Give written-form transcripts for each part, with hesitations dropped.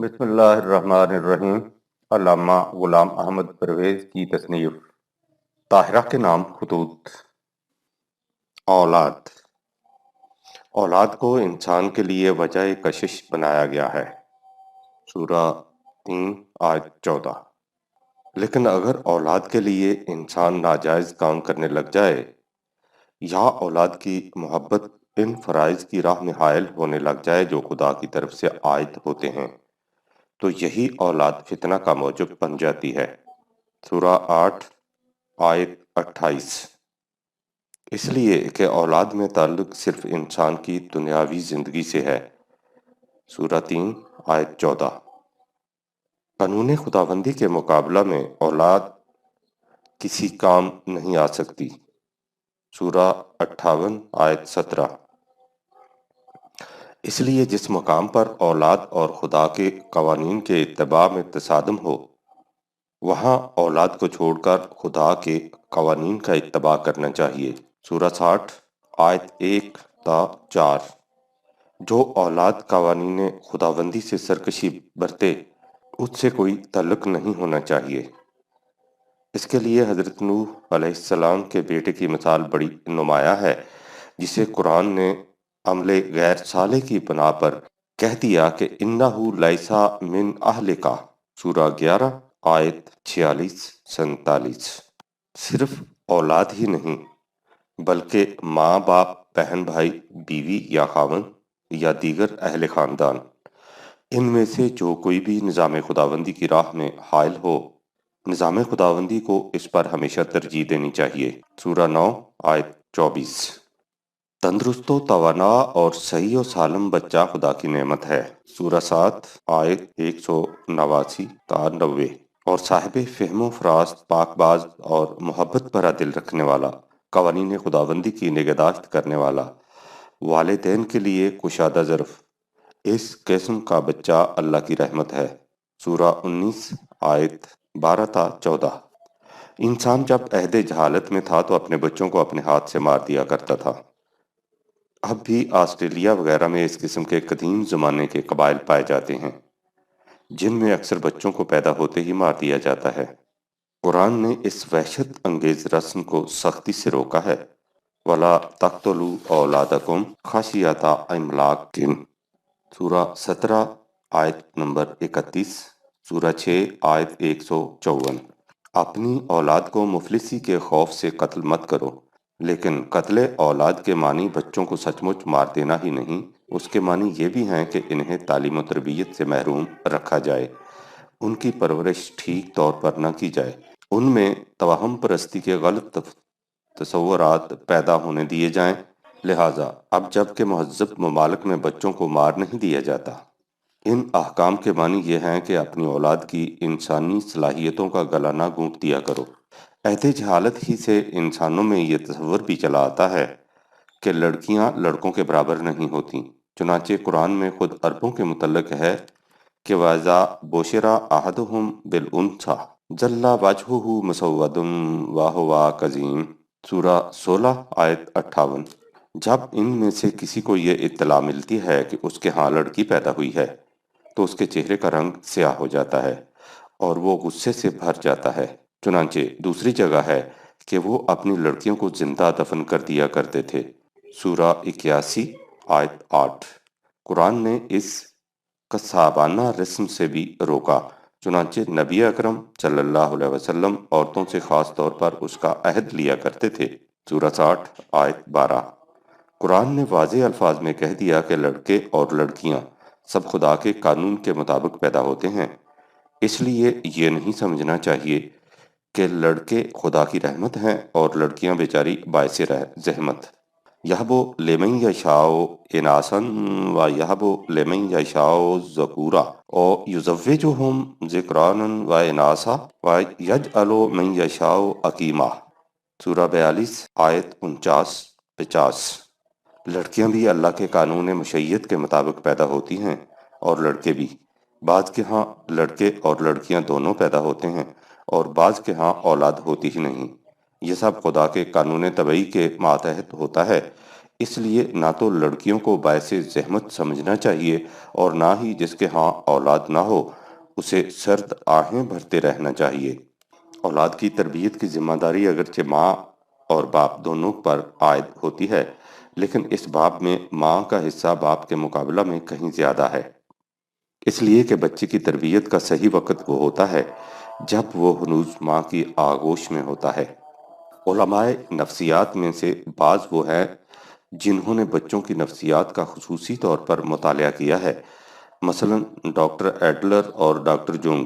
بسم اللہ الرحمن الرحیم۔ علامہ غلام احمد پرویز کی تصنیف طاہرہ کے نام خطوط۔ اولاد اولاد کو انسان کے لیے وجہ کشش بنایا گیا ہے۔ سورہ 3 آیت 14۔ لیکن اگر اولاد کے لیے انسان ناجائز کام کرنے لگ جائے یا اولاد کی محبت ان فرائض کی راہ میں حائل ہونے لگ جائے جو خدا کی طرف سے عائد ہوتے ہیں تو یہی اولاد فتنہ کا موجب بن جاتی ہے۔ سورہ 8 آیت 28۔ اس لیے کہ اولاد میں تعلق صرف انسان کی دنیاوی زندگی سے ہے۔ سورہ 3 آیت 14۔ قانون خداوندی کے مقابلہ میں اولاد کسی کام نہیں آ سکتی۔ سورہ 58 آیت 17۔ اس لیے جس مقام پر اولاد اور خدا کے قوانین کے اتباع میں تصادم ہو وہاں اولاد کو چھوڑ کر خدا کے قوانین کا اتباع کرنا چاہیے۔ سورہ 60 آیت 1 تا 4۔ جو اولاد قوانین خداوندی سے سرکشی برتے اس سے کوئی تعلق نہیں ہونا چاہیے۔ اس کے لیے حضرت نوح علیہ السلام کے بیٹے کی مثال بڑی نمایاں ہے جسے قرآن نے عمل غیر صالح کی بنا پر کہہ دیا کہ انہو لیسا من اہلک۔ سورہ 11 آیت 46-47۔ صرف اولاد ہی نہیں بلکہ ماں باپ، بہن بھائی، بیوی یا خاوند یا دیگر اہل خاندان، ان میں سے جو کوئی بھی نظام خداوندی کی راہ میں حائل ہو نظام خداوندی کو اس پر ہمیشہ ترجیح دینی چاہیے۔ سورہ 9 آیت 24۔ تندرست و توانا اور صحیح و سالم بچہ خدا کی نعمت ہے۔ سورہ 7 آیت 189 تا 90۔ اور صاحب فہم و فراست، پاک باز اور محبت بھرا دل رکھنے والا، قوانین خداوندی کی نگہداشت کرنے والا، والدین کے لیے کشادہ ظرف، اس قسم کا بچہ اللہ کی رحمت ہے۔ سورہ 19 آیت 12 تا 14۔ انسان جب عہد جہالت میں تھا تو اپنے بچوں کو اپنے ہاتھ سے مار دیا کرتا تھا۔ اب بھی آسٹریلیا وغیرہ میں اس قسم کے قدیم زمانے کے قبائل پائے جاتے ہیں جن میں اکثر بچوں کو پیدا ہوتے ہی مار دیا جاتا ہے۔ قرآن نے اس وحشت انگیز رسم کو سختی سے روکا ہے۔ وَلَا تَقْتُلُوا أَوْلَادَكُمْ خَشْیَةَ إِمْلَاقٍ۔ سورہ 17 آیت نمبر 31۔ سورہ 6 آیت 154۔ اپنی اولاد کو مفلسی کے خوف سے قتل مت کرو، لیکن قتل اولاد کے معنی بچوں کو سچ مچ مار دینا ہی نہیں، اس کے معنی یہ بھی ہیں کہ انہیں تعلیم و تربیت سے محروم رکھا جائے، ان کی پرورش ٹھیک طور پر نہ کی جائے، ان میں توہم پرستی کے غلط تصورات پیدا ہونے دیے جائیں۔ لہٰذا اب جب کہ مہذب ممالک میں بچوں کو مار نہیں دیا جاتا، ان احکام کے معنی یہ ہیں کہ اپنی اولاد کی انسانی صلاحیتوں کا گلا نہ گھونٹ دیا کرو۔ عہد جہالت ہی سے انسانوں میں یہ تصور بھی چلا آتا ہے کہ لڑکیاں لڑکوں کے برابر نہیں ہوتیں، چنانچہ قرآن میں خود عربوں کے متعلق ہے کہ وَإِذَا بُشِرَ أَحَدُهُم بِالْأُنثىٰ ظَلَّ وَجْهُهُ مُسَوَّدًا وَهُوَ كَظِيمٌ۔ سورہ 16 آیت 58۔ جب ان میں سے کسی کو یہ اطلاع ملتی ہے کہ اس کے ہاں لڑکی پیدا ہوئی ہے تو اس کے چہرے کا رنگ سیاہ ہو جاتا ہے اور وہ غصے سے بھر جاتا ہے۔ چنانچہ دوسری جگہ ہے کہ وہ اپنی لڑکیوں کو زندہ دفن کر دیا کرتے تھے۔ سورہ 81 آیت 8۔ قرآن نے اس قصابانہ رسم سے بھی روکا، چنانچہ نبی اکرم صلی اللہ علیہ وسلم عورتوں سے خاص طور پر اس کا عہد لیا کرتے تھے۔ سورہ 60 آیت 12۔ قرآن نے واضح الفاظ میں کہہ دیا کہ لڑکے اور لڑکیاں سب خدا کے قانون کے مطابق پیدا ہوتے ہیں، اس لیے یہ نہیں سمجھنا چاہیے کہ لڑکے خدا کی رحمت ہیں اور لڑکیاں بیچاری باعث زحمت۔ يَهْبُ لِمَن يَشَاءُ إِنَاثًا وَيَهْبُ لِمَن يَشَاءُ الذُّكُورَ أَوْ يُزَوِّجُهُمْ ذُكْرَانًا وَإِنَاثًا وَيَجْعَلُ مَن يَشَاءُ عَقِيمًا۔ سورہ 42 آیت 49-50۔ لڑکیاں بھی اللہ کے قانون مشیت کے مطابق پیدا ہوتی ہیں اور لڑکے بھی۔ بعض کے ہاں لڑکے اور لڑکیاں دونوں پیدا ہوتے ہیں اور بعض کے ہاں اولاد ہوتی ہی نہیں۔ یہ سب خدا کے قانون طبعی کے ماتحت ہوتا ہے، اس لیے نہ تو لڑکیوں کو باعث زحمت سمجھنا چاہیے اور نہ ہی جس کے ہاں اولاد نہ ہو اسے سرد آہیں بھرتے رہنا چاہیے۔ اولاد کی تربیت کی ذمہ داری اگرچہ ماں اور باپ دونوں پر عائد ہوتی ہے، لیکن اس باب میں ماں کا حصہ باپ کے مقابلہ میں کہیں زیادہ ہے، اس لیے کہ بچے کی تربیت کا صحیح وقت وہ ہوتا ہے جب وہ ہنوز ماں کی آغوش میں ہوتا ہے۔ علماء نفسیات میں سے بعض وہ ہیں جنہوں نے بچوں کی نفسیات کا خصوصی طور پر مطالعہ کیا ہے، مثلا ڈاکٹر ایڈلر اور ڈاکٹر جونگ۔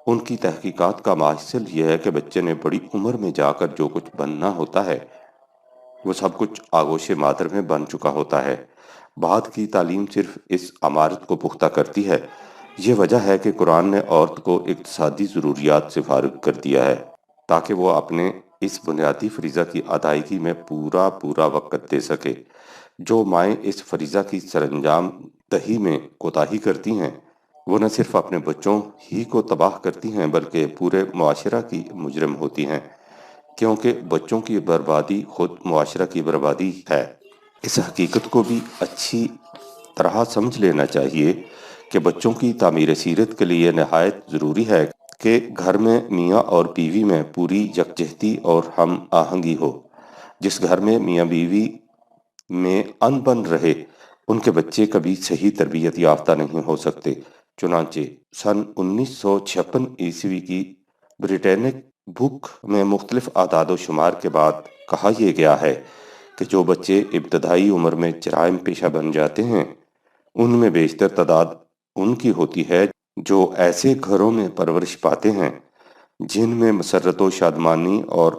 ان کی تحقیقات کا حاصل یہ ہے کہ بچے نے بڑی عمر میں جا کر جو کچھ بننا ہوتا ہے وہ سب کچھ آغوش مادر میں بن چکا ہوتا ہے۔ بعد کی تعلیم صرف اس عمارت کو پختہ کرتی ہے۔ یہ وجہ ہے کہ قرآن نے عورت کو اقتصادی ضروریات سے فارغ کر دیا ہے تاکہ وہ اپنے اس بنیادی فریضہ کی ادائیگی میں پورا وقت دے سکے۔ جو مائیں اس فریضہ کی سرانجام دہی میں کوتاہی کرتی ہیں وہ نہ صرف اپنے بچوں ہی کو تباہ کرتی ہیں بلکہ پورے معاشرہ کی مجرم ہوتی ہیں، کیونکہ بچوں کی بربادی خود معاشرہ کی بربادی ہے۔ اس حقیقت کو بھی اچھی طرح سمجھ لینا چاہیے کہ بچوں کی تعمیر سیرت کے لیے نہایت ضروری ہے کہ گھر میں میاں اور بیوی میں پوری یکجہتی اور ہم آہنگی ہو۔ جس گھر میں میاں بیوی میں ان بن رہے ان کے بچے کبھی صحیح تربیت یافتہ نہیں ہو سکتے۔ چنانچہ سن 1956 کی بریٹینک بک میں مختلف اعداد و شمار کے بعد کہا یہ گیا ہے کہ جو بچے ابتدائی عمر میں جرائم پیشہ بن جاتے ہیں ان میں بیشتر تعداد ان کی ہوتی ہے جو ایسے گھروں میں پرورش پاتے ہیں جن میں مسرت و شادمانی اور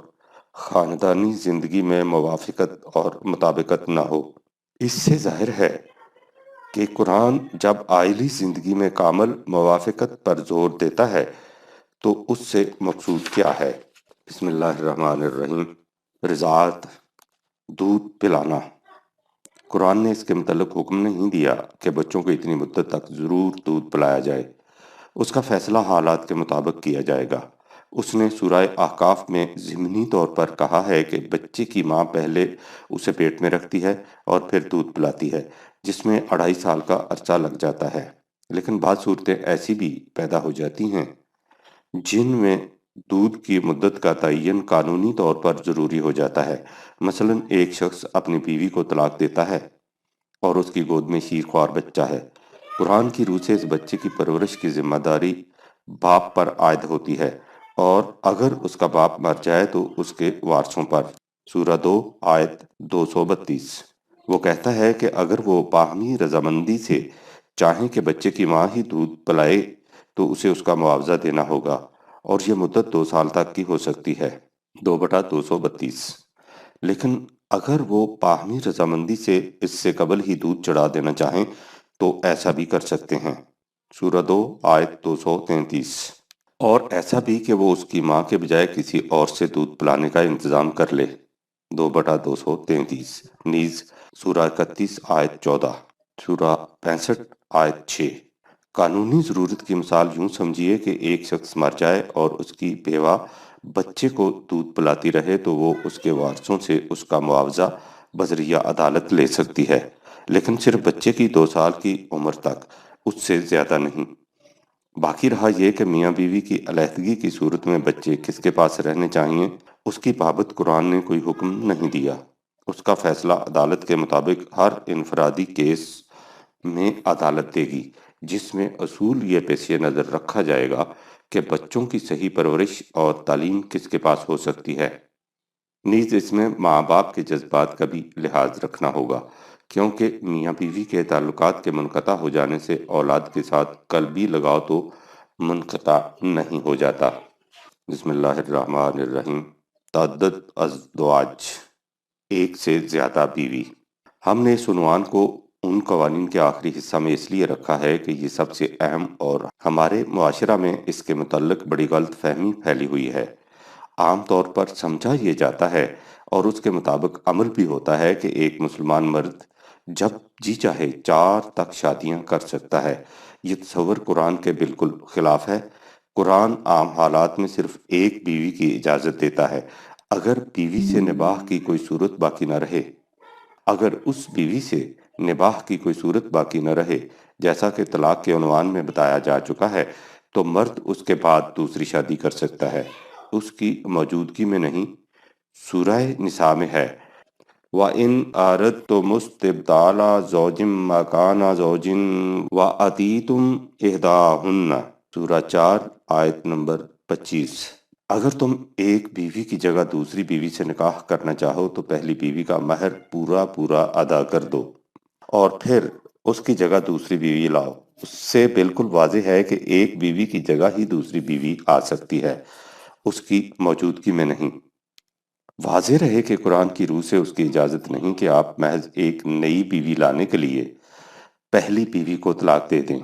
خاندانی زندگی میں موافقت اور مطابقت نہ ہو۔ اس سے ظاہر ہے کہ قرآن جب عائلی زندگی میں کامل موافقت پر زور دیتا ہے تو اس سے مقصود کیا ہے؟ بسم اللہ الرحمن الرحیم۔ رضاعت، دودھ پلانا۔ قرآن نے اس کے متعلق حکم نہیں دیا کہ بچوں کو اتنی مدت تک ضرور دودھ پلایا جائے، اس کا فیصلہ حالات کے مطابق کیا جائے گا۔ اس نے سورہ احقاف میں ضمنی طور پر کہا ہے کہ بچے کی ماں پہلے اسے پیٹ میں رکھتی ہے اور پھر دودھ پلاتی ہے، جس میں 2.5 سال کا عرصہ لگ جاتا ہے، لیکن بعض صورتیں ایسی بھی پیدا ہو جاتی ہیں جن میں دودھ کی مدت کا تعین قانونی طور پر ضروری ہو جاتا ہے۔ مثلا ایک شخص اپنی بیوی کو طلاق دیتا ہے اور اس کی گود میں شیرخوار بچہ ہے۔ قرآن کی روح سے اس بچے کی پرورش کی ذمہ داری باپ پر عائد ہوتی ہے، اور اگر اس کا باپ مر جائے تو اس کے وارثوں پر۔ سورہ 2 آیت 232۔ وہ کہتا ہے کہ اگر وہ باہمی رضامندی سے چاہیں کہ بچے کی ماں ہی دودھ پلائے تو اسے اس کا معاوضہ دینا ہوگا، اور یہ مدت 2 سال تک کی ہو سکتی ہے، 2/232۔ لیکن اگر وہ باہمی رضامندی سے اس سے قبل ہی دودھ چڑھا دینا چاہیں تو ایسا بھی کر سکتے ہیں۔ سورہ 2 آیت 233۔ اور ایسا بھی کہ وہ اس کی ماں کے بجائے کسی اور سے دودھ پلانے کا انتظام کر لے، 2/233۔ نیز سورہ 31 آیت 14، سورہ 65 آیت 6۔ قانونی ضرورت کی مثال یوں سمجھیے کہ ایک شخص مر جائے اور اس کی بیوہ بچے کو دودھ پلاتی رہے تو وہ اس کے وارثوں سے اس کا معاوضہ بذریعہ عدالت لے سکتی ہے، لیکن صرف بچے کی 2 سال کی عمر تک، اس سے زیادہ نہیں۔ باقی رہا یہ کہ میاں بیوی کی علیحدگی کی صورت میں بچے کس کے پاس رہنے چاہئیں، اس کی بابت قرآن نے کوئی حکم نہیں دیا۔ اس کا فیصلہ عدالت کے مطابق ہر انفرادی کیس میں عدالت دے گی، جس میں اصول یہ پیش نظر رکھا جائے گا کہ بچوں کی صحیح پرورش اور تعلیم کس کے پاس ہو سکتی ہے۔ نیز اس میں ماں باپ کے جذبات کا بھی لحاظ رکھنا ہوگا، کیونکہ میاں بیوی کے تعلقات کے منقطع ہو جانے سے اولاد کے ساتھ قلبی لگاؤ تو منقطع نہیں ہو جاتا۔ بسم اللہ الرحمن الرحیم۔ تعدد ازدواج، ایک سے زیادہ بیوی۔ ہم نے اس عنوان کو ان قوانین کے آخری حصہ میں اس لیے رکھا ہے کہ یہ سب سے اہم اور ہمارے معاشرہ میں اس کے متعلق بڑی غلط فہمی پھیلی ہوئی ہے۔ عام طور پر سمجھا یہ جاتا ہے اور اس کے مطابق عمل بھی ہوتا ہے کہ ایک مسلمان مرد جب جی چاہے 4 تک شادیاں کر سکتا ہے۔ یہ تصور قرآن کے بالکل خلاف ہے۔ قرآن عام حالات میں صرف ایک بیوی کی اجازت دیتا ہے، اگر بیوی سے نباہ کی کوئی صورت باقی نہ رہے۔ اگر اس بیوی سے نباہ کی کوئی صورت باقی نہ رہے، جیسا کہ طلاق کے عنوان میں بتایا جا چکا ہے، تو مرد اس کے بعد دوسری شادی کر سکتا ہے، اس کی موجودگی میں نہیں۔ سورہ نساء میں ہے وَإِنْ أَرَدْتُمُ اسْتِبْدَالَ زَوْجٍ مَّكَانَ زَوْجٍ وَآتِيتُمْ إِحْدَاهُنَّ سورہ 4 آیت نمبر 25۔ اگر تم ایک بیوی کی جگہ دوسری بیوی سے نکاح کرنا چاہو تو پہلی بیوی کا مہر پورا پورا ادا کر دو اور پھر اس کی جگہ دوسری بیوی لاؤ۔ اس سے بالکل واضح ہے کہ ایک بیوی کی جگہ ہی دوسری بیوی آ سکتی ہے، اس کی موجودگی میں نہیں۔ واضح رہے کہ قرآن کی روح سے اس کی اجازت نہیں کہ آپ محض ایک نئی بیوی لانے کے لیے پہلی بیوی کو طلاق دے دیں۔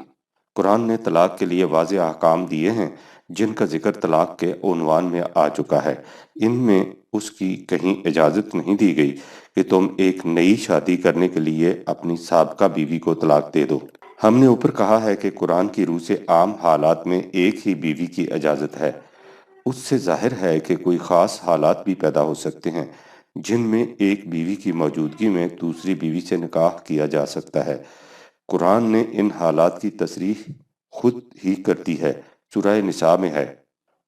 قرآن نے طلاق کے لیے واضح احکام دیے ہیں جن کا ذکر طلاق کے عنوان میں آ چکا ہے۔ ان میں اس کی کہیں اجازت نہیں دی گئی کہ تم ایک نئی شادی کرنے کے لیے اپنی سابقہ بیوی کو طلاق دے دو۔ ہم نے اوپر کہا ہے کہ قرآن کی روح سے عام حالات میں ایک ہی بیوی کی اجازت ہے۔ اس سے ظاہر ہے کہ کوئی خاص حالات بھی پیدا ہو سکتے ہیں جن میں ایک بیوی کی موجودگی میں دوسری بیوی سے نکاح کیا جا سکتا ہے۔ قرآن نے ان حالات کی تصریح خود ہی کرتی ہے۔ سورہ نساء میں ہے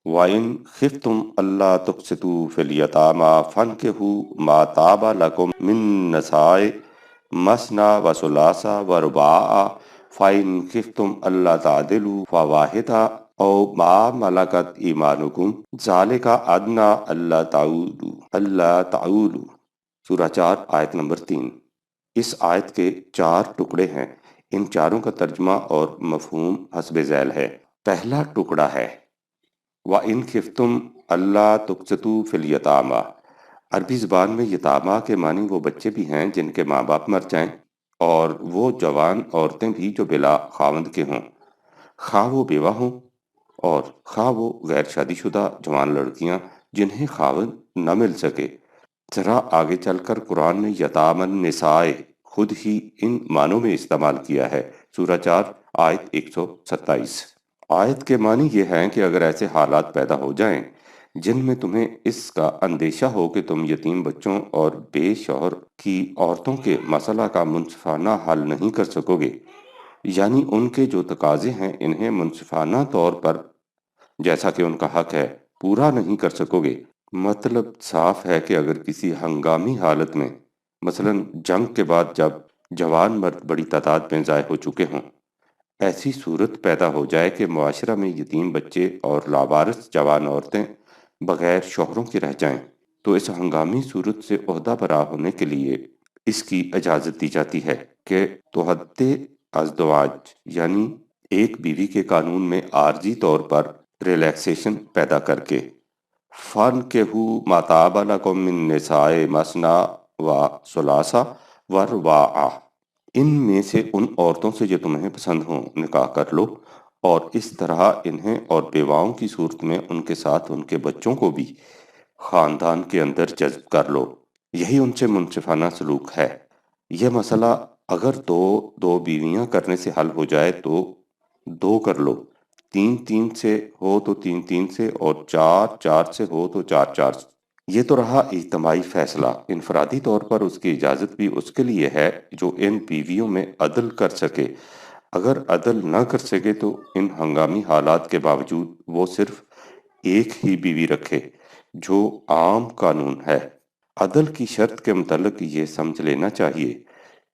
وَإِنْ خِفْتُمْ أَلَّا تُقْسِطُوا فِي الْيَتَامَىٰ فَانكِحُوا مَا طَابَ لَكُم مِّن النِّسَاءِ مَثْنَىٰ وَثُلَاثَ وَرُبَاعَ فَإِنْ خِفْتُمْ أَلَّا تَعْدِلُوا فَوَاحِدَةً أَوْ مَا مَلَكَتْ أَيْمَانُكُمْ ذَلِكَ أَدْنَىٰ أَلَّا تَعُولُوا سورہ 4 آیت نمبر 3۔ اس آیت کے 4 ٹکڑے ہیں۔ ان چاروں کا ترجمہ اور مفہوم حسب ذیل ہے۔ پہلا ٹکڑا ہے وَإِنْ خِفْتُمْ أَلَّا تُقْسِطُوا فِي الْيَتَامَىٰ۔ عربی زبان میں یتامہ کے معنی وہ بچے بھی ہیں جن کے ماں باپ مر جائیں، اور وہ جوان عورتیں بھی جو بلا خاوند کے ہوں، خواہ وہ بیوہ ہوں اور خواہ وہ غیر شادی شدہ جوان لڑکیاں جنہیں خاوند نہ مل سکے۔ ذرا آگے چل کر قرآن نے یتام النساء خود ہی ان معنوں میں استعمال کیا ہے۔ سورہ 4 آیت 127۔ آیت کے معنی یہ ہیں کہ اگر ایسے حالات پیدا ہو جائیں جن میں تمہیں اس کا اندیشہ ہو کہ تم یتیم بچوں اور بے شوہر کی عورتوں کے مسئلہ کا منصفانہ حل نہیں کر سکو گے، یعنی ان کے جو تقاضے ہیں انہیں منصفانہ طور پر، جیسا کہ ان کا حق ہے، پورا نہیں کر سکو گے۔ مطلب صاف ہے کہ اگر کسی ہنگامی حالت میں، مثلا جنگ کے بعد جب جوان مرد بڑی تعداد میں ضائع ہو چکے ہوں، ایسی صورت پیدا ہو جائے کہ معاشرہ میں یتیم بچے اور لاوارث جوان عورتیں بغیر شوہروں کے رہ جائیں، تو اس ہنگامی صورت سے عہدہ برا ہونے کے لیے اس کی اجازت دی جاتی ہے کہ توحد ازدواج یعنی ایک بیوی کے قانون میں عارضی طور پر ریلیکسیشن پیدا کر کے فَانكِحُوا مَا طَابَ لَكُم مِّن النِّسَاءِ مَثْنَىٰ وَثُلَاثَ وَرُبَاعَ، ان میں سے ان عورتوں سے جو تمہیں پسند ہوں نکاح کر لو، اور اس طرح انہیں اور بیواؤں کی صورت میں ان کے ساتھ ان کے بچوں کو بھی خاندان کے اندر جذب کر لو۔ یہی ان سے منصفانہ سلوک ہے۔ یہ مسئلہ اگر دو بیویاں کرنے سے حل ہو جائے تو 2 کر لو، 3 سے ہو تو 3 سے، اور 4 سے ہو تو 4 سے۔ یہ تو رہا اجتماعی فیصلہ۔ انفرادی طور پر اس کی اجازت بھی اس کے لیے ہے جو ان بیویوں میں عدل کر سکے۔ اگر عدل نہ کر سکے تو ان ہنگامی حالات کے باوجود وہ صرف ایک ہی بیوی رکھے، جو عام قانون ہے۔ عدل کی شرط کے متعلق یہ سمجھ لینا چاہیے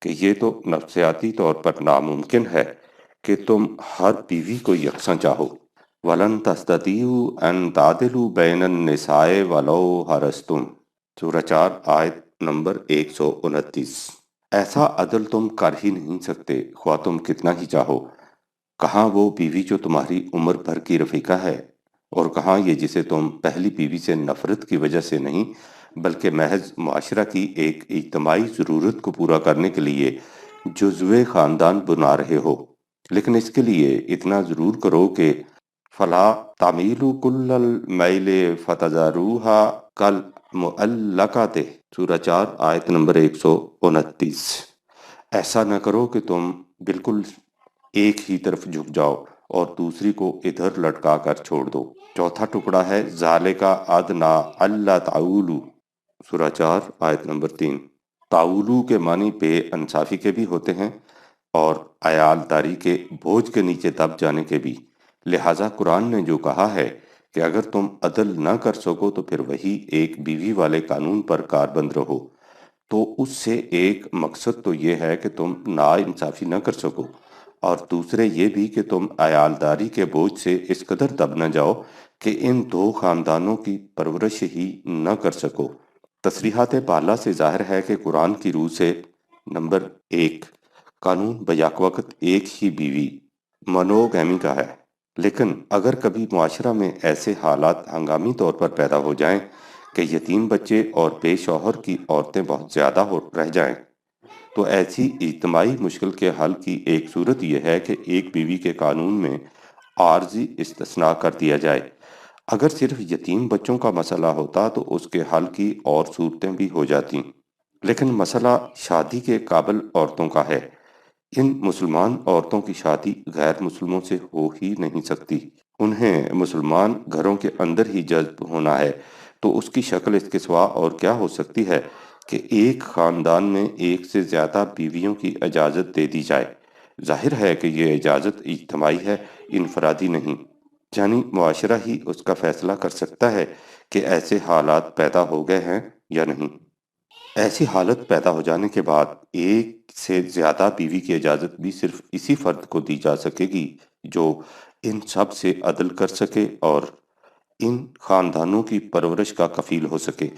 کہ یہ تو نفسیاتی طور پر ناممکن ہے کہ تم ہر بیوی کو یکساں چاہو۔ وَلَن تَسْتَطِيعُوا أَن تَعْدِلُوا بَيْنَ النِّسَاءِ وَلَوْ حَرَصْتُمْ سورہ 4 آیت نمبر 129۔ ایسا عدل تم کر ہی نہیں سکتے خواہ تم کتنا ہی چاہو۔ کہاں وہ بیوی جو تمہاری عمر بھر کی رفیقہ ہے، اور کہاں یہ جسے تم پہلی بیوی سے نفرت کی وجہ سے نہیں بلکہ محض معاشرہ کی ایک اجتماعی ضرورت کو پورا کرنے کے لیے جزوِ خاندان بنا رہے ہو۔ لیکن اس کے لیے اتنا ضرور کرو کہ فَلَا تَمِيلُوا كُلَّ الْمَيْلِ فَتَذَرُوهَا كَالْمُعَلَّقَةِ سورہ 4 آیت نمبر 129۔ ایسا نہ کرو کہ تم بالکل ایک ہی طرف جھک جاؤ اور دوسری کو ادھر لٹکا کر چھوڑ دو۔ چوتھا ٹکڑا ہے ذَلِكَ أَدْنَىٰ أَلَّا تَعُولُوا سورہ 4 آیت نمبر 3۔ تعاولو کے معنی بے انصافی کے بھی ہوتے ہیں اور عیالداری کے بوجھ کے نیچے دب جانے کے بھی۔ لہٰذا قرآن نے جو کہا ہے کہ اگر تم عدل نہ کر سکو تو پھر وہی ایک بیوی والے قانون پر کاربند رہو، تو اس سے ایک مقصد تو یہ ہے کہ تم ناانصافی نہ کر سکو، اور دوسرے یہ بھی کہ تم عیالداری کے بوجھ سے اس قدر دب نہ جاؤ کہ ان دو خاندانوں کی پرورش ہی نہ کر سکو۔ تصریحات بالا سے ظاہر ہے کہ قرآن کی روح سے نمبر 1 قانون بیک وقت ایک ہی بیوی منوگیمی کا ہے، لیکن اگر کبھی معاشرہ میں ایسے حالات ہنگامی طور پر پیدا ہو جائیں کہ یتیم بچے اور بے شوہر کی عورتیں بہت زیادہ رہ جائیں، تو ایسی اجتماعی مشکل کے حل کی ایک صورت یہ ہے کہ ایک بیوی کے قانون میں عارضی استثناء کر دیا جائے۔ اگر صرف یتیم بچوں کا مسئلہ ہوتا تو اس کے حل کی اور صورتیں بھی ہو جاتی، لیکن مسئلہ شادی کے قابل عورتوں کا ہے۔ ان مسلمان عورتوں کی شادی غیر مسلموں سے ہو ہی نہیں سکتی، انہیں مسلمان گھروں کے اندر ہی جذب ہونا ہے، تو اس کی شکل اس کے سوا اور کیا ہو سکتی ہے کہ ایک خاندان میں ایک سے زیادہ بیویوں کی اجازت دے دی جائے۔ ظاہر ہے کہ یہ اجازت اجتماعی ہے، انفرادی نہیں، یعنی معاشرہ ہی اس کا فیصلہ کر سکتا ہے کہ ایسے حالات پیدا ہو گئے ہیں یا نہیں۔ ایسی حالت پیدا ہو جانے کے بعد ایک سے زیادہ بیوی کی اجازت بھی صرف اسی فرد کو دی جا سکے گی جو ان سب سے عدل کر سکے اور ان خاندانوں کی پرورش کا کفیل ہو سکے۔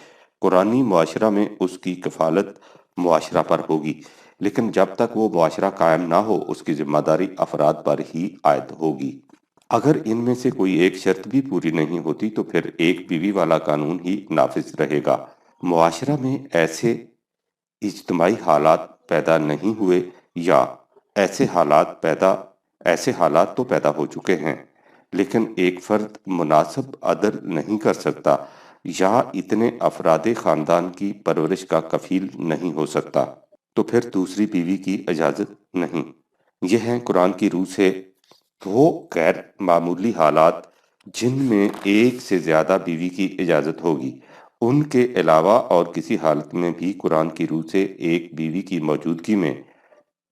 قرآنی معاشرہ میں اس کی کفالت معاشرہ پر ہوگی، لیکن جب تک وہ معاشرہ قائم نہ ہو اس کی ذمہ داری افراد پر ہی عائد ہوگی۔ اگر ان میں سے کوئی ایک شرط بھی پوری نہیں ہوتی تو پھر ایک بیوی والا قانون ہی نافذ رہے گا۔ معاشرہ میں ایسے اجتماعی حالات پیدا نہیں ہوئے یا ایسے حالات تو پیدا ہو چکے ہیں، لیکن ایک فرد مناسب عدل نہیں کر سکتا یا اتنے افراد خاندان کی پرورش کا کفیل نہیں ہو سکتا، تو پھر دوسری بیوی کی اجازت نہیں۔ یہ ہیں قرآن کی روح سے وہ غیر معمولی حالات جن میں ایک سے زیادہ بیوی کی اجازت ہوگی۔ ان کے علاوہ اور کسی حالت میں بھی قرآن کی روح سے ایک بیوی کی موجودگی میں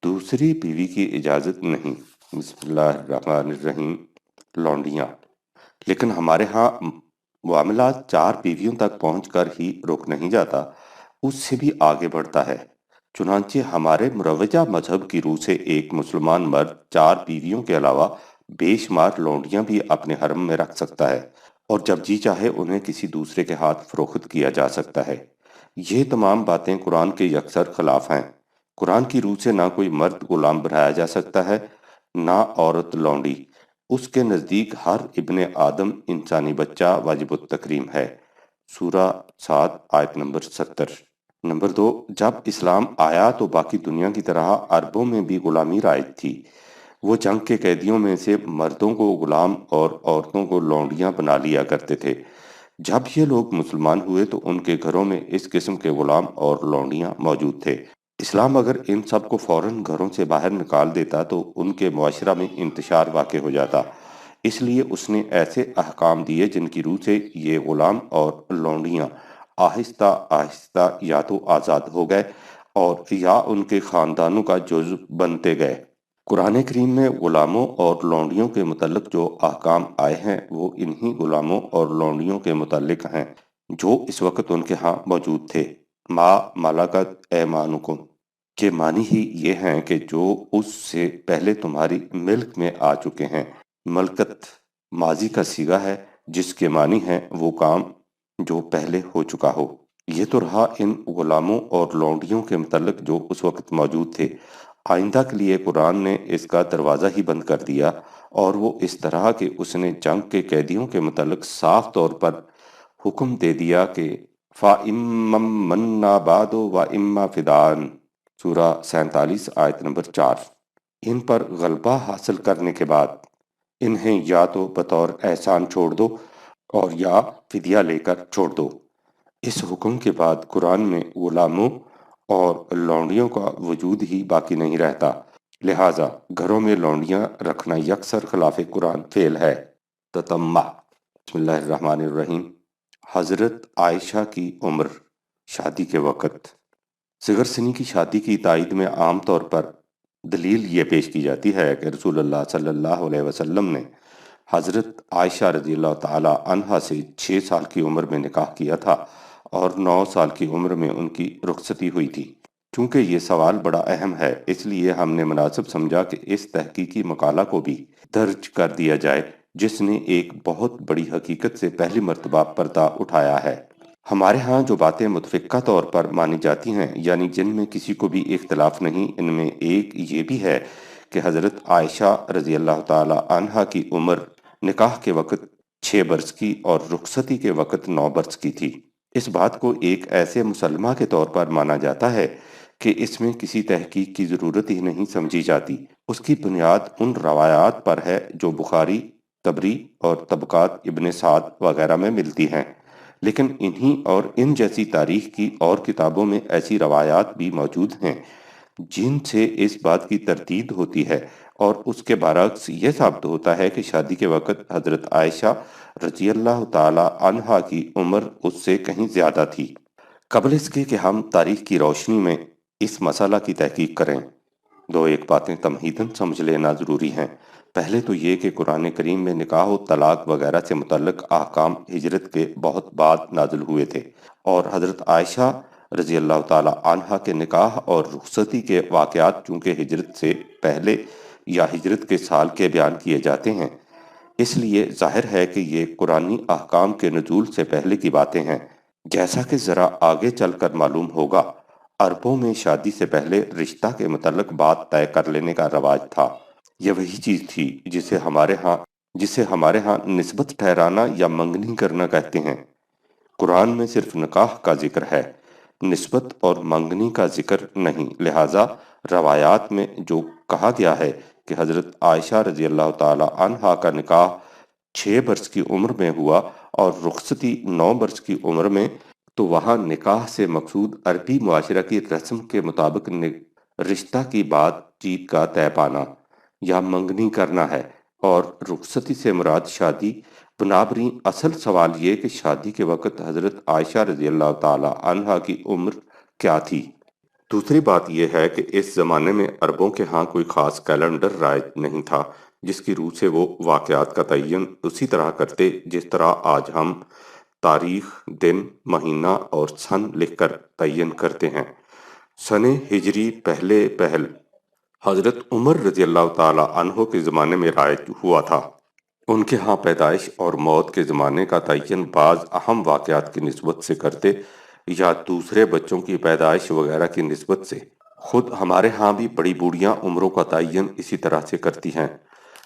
دوسری بیوی کی اجازت نہیں۔ بسم اللہ الرحمن الرحیم۔ لونڈیاں۔ لیکن ہمارے ہاں معاملات 4 بیویوں تک پہنچ کر ہی رک نہیں جاتا، اس سے بھی آگے بڑھتا ہے۔ چنانچہ ہمارے مروجہ مذہب کی روح سے ایک مسلمان مرد 4 بیویوں کے علاوہ بے شمار لونڈیاں بھی اپنے حرم میں رکھ سکتا ہے، اور جب جی چاہے انہیں کسی دوسرے کے ہاتھ فروخت کیا جا سکتا ہے۔ یہ تمام باتیں قرآن کے یکسر خلاف ہیں۔ قرآن کی روح سے نہ کوئی مرد غلام بنایا جا سکتا ہے، نہ عورت لونڈی۔ اس کے نزدیک ہر ابن آدم انسانی بچہ واجب التکریم ہے۔ سورہ 7 آیت نمبر 70۔ نمبر 2، جب اسلام آیا تو باقی دنیا کی طرح عربوں میں بھی غلامی رائج تھی۔ وہ جنگ کے قیدیوں میں سے مردوں کو غلام اور عورتوں کو لونڈیاں بنا لیا کرتے تھے۔ جب یہ لوگ مسلمان ہوئے تو ان کے گھروں میں اس قسم کے غلام اور لونڈیاں موجود تھے۔ اسلام اگر ان سب کو فوراً گھروں سے باہر نکال دیتا تو ان کے معاشرہ میں انتشار واقع ہو جاتا، اس لیے اس نے ایسے احکام دیے جن کی روح سے یہ غلام اور لونڈیاں آہستہ آہستہ یا تو آزاد ہو گئے اور یا ان کے خاندانوں کا جزو بنتے گئے۔ قرآن کریم میں غلاموں اور لونڈیوں کے متعلق جو احکام آئے ہیں وہ انہی غلاموں اور لونڈیوں کے متعلق ہیں جو اس وقت ان کے ہاں موجود تھے۔ ما ملکت ایمانکم کے معنی ہی یہ ہیں کہ جو اس سے پہلے تمہاری ملک میں آ چکے ہیں۔ ملکت ماضی کا صیغہ ہے جس کے معنی ہیں وہ کام جو پہلے ہو چکا ہو۔ یہ تو رہا ان غلاموں اور لونڈیوں کے متعلق جو اس وقت موجود تھے۔ آئندہ کے لیے قرآن نے اس کا دروازہ ہی بند کر دیا، اور وہ اس طرح کہ اس نے جنگ کے قیدیوں کے متعلق صاف طور پر حکم دے دیا کہ فَإِمَّا مَنَّا بَعْدُ وَإِمَّا فِدَاءً۔ سورہ 47 آیت نمبر 4۔ ان پر غلبہ حاصل کرنے کے بعد انہیں یا تو بطور احسان چھوڑ دو اور یا فدیہ لے کر چھوڑ دو۔ اس حکم کے بعد قرآن میں غلاموں اور لونڈیوں کا وجود ہی باقی نہیں رہتا، لہٰذا گھروں میں لونڈیاں رکھنا یکسر خلاف قرآن فعل ہے۔ تتمہ۔ بسم اللہ الرحمن الرحیم۔ حضرت عائشہ کی عمر شادی کے وقت صغر سنی کی شادی کی تائید میں عام طور پر دلیل یہ پیش کی جاتی ہے کہ رسول اللہ صلی اللہ علیہ وسلم نے حضرت عائشہ رضی اللہ تعالی عنہا سے 6 سال کی عمر میں نکاح کیا تھا اور 9 سال کی عمر میں ان کی رخصتی ہوئی تھی۔ چونکہ یہ سوال بڑا اہم ہے، اس لیے ہم نے مناسب سمجھا کہ اس تحقیقی مقالہ کو بھی درج کر دیا جائے جس نے ایک بہت بڑی حقیقت سے پہلی مرتبہ پردہ اٹھایا ہے۔ ہمارے ہاں جو باتیں متفقہ طور پر مانی جاتی ہیں، یعنی جن میں کسی کو بھی اختلاف نہیں، ان میں ایک یہ بھی ہے کہ حضرت عائشہ رضی اللہ تعالی عنہا کی عمر نکاح کے وقت 6 برس کی اور رخصتی کے وقت 9 برس کی تھی۔ اس بات کو ایک ایسے مسلمہ کے طور پر مانا جاتا ہے کہ اس میں کسی تحقیق کی ضرورت ہی نہیں سمجھی جاتی۔ اس کی بنیاد ان روایات پر ہے جو بخاری، طبری اور طبقات ابن سعد وغیرہ میں ملتی ہیں، لیکن انہی اور ان جیسی تاریخ کی اور کتابوں میں ایسی روایات بھی موجود ہیں جن سے اس بات کی تردید ہوتی ہے اور اس کے برعکس یہ ثابت ہوتا ہے کہ شادی کے وقت حضرت عائشہ رضی اللہ تعالی عنہا کی عمر اس سے کہیں زیادہ تھی۔ قبل اس کے کہ ہم تاریخ کی روشنی میں اس مسئلہ کی تحقیق کریں، دو ایک باتیں تمہیداً سمجھ لینا ضروری ہیں۔ پہلے تو یہ کہ قرآن کریم میں نکاح و طلاق وغیرہ سے متعلق احکام ہجرت کے بہت بعد نازل ہوئے تھے، اور حضرت عائشہ رضی اللہ تعالی عنہا کے نکاح اور رخصتی کے واقعات چونکہ ہجرت سے پہلے یا ہجرت کے سال کے بیان کیے جاتے ہیں، اس لیے ظاہر ہے کہ یہ قرآنی احکام کے نزول سے پہلے کی باتیں ہیں۔ جیسا کہ ذرا آگے چل کر معلوم ہوگا، عربوں میں شادی سے پہلے رشتہ کے متعلق بات طے کر لینے کا رواج تھا۔ یہ وہی چیز تھی جسے ہمارے ہاں نسبت ٹھہرانا یا منگنی کرنا کہتے ہیں۔ قرآن میں صرف نکاح کا ذکر ہے، نسبت اور منگنی کا ذکر نہیں، لہٰذا روایات میں جو کہا گیا ہے کہ حضرت عائشہ رضی اللہ تعالی عنہا کا نکاح 6 برس کی عمر میں ہوا اور رخصتی 9 برس کی عمر میں، تو وہاں نکاح سے مقصود عربی معاشرہ کی رسم کے مطابق رشتہ کی بات چیت کا طے پانا یا منگنی کرنا ہے، اور رخصتی سے مراد شادی۔ بنابراین اصل سوال یہ کہ شادی کے وقت حضرت عائشہ رضی اللہ تعالی عنہا کی عمر کیا تھی۔ دوسری بات یہ ہے کہ اس زمانے میں عربوں کے ہاں کوئی خاص کیلنڈر رائج نہیں تھا جس کی روح سے وہ واقعات کا تعین اسی طرح کرتے جس طرح آج ہم تاریخ، دن، مہینہ اور سن لکھ کر تعین کرتے ہیں۔ سن ہجری پہل حضرت عمر رضی اللہ تعالی عنہ کے زمانے میں رائج ہوا تھا۔ ان کے ہاں پیدائش اور موت کے زمانے کا تعین بعض اہم واقعات کی نسبت سے کرتے یا دوسرے بچوں کی پیدائش وغیرہ کی نسبت سے۔ خود ہمارے ہاں بھی بڑی بوڑھیاں عمروں کا تعین اسی طرح سے کرتی ہیں۔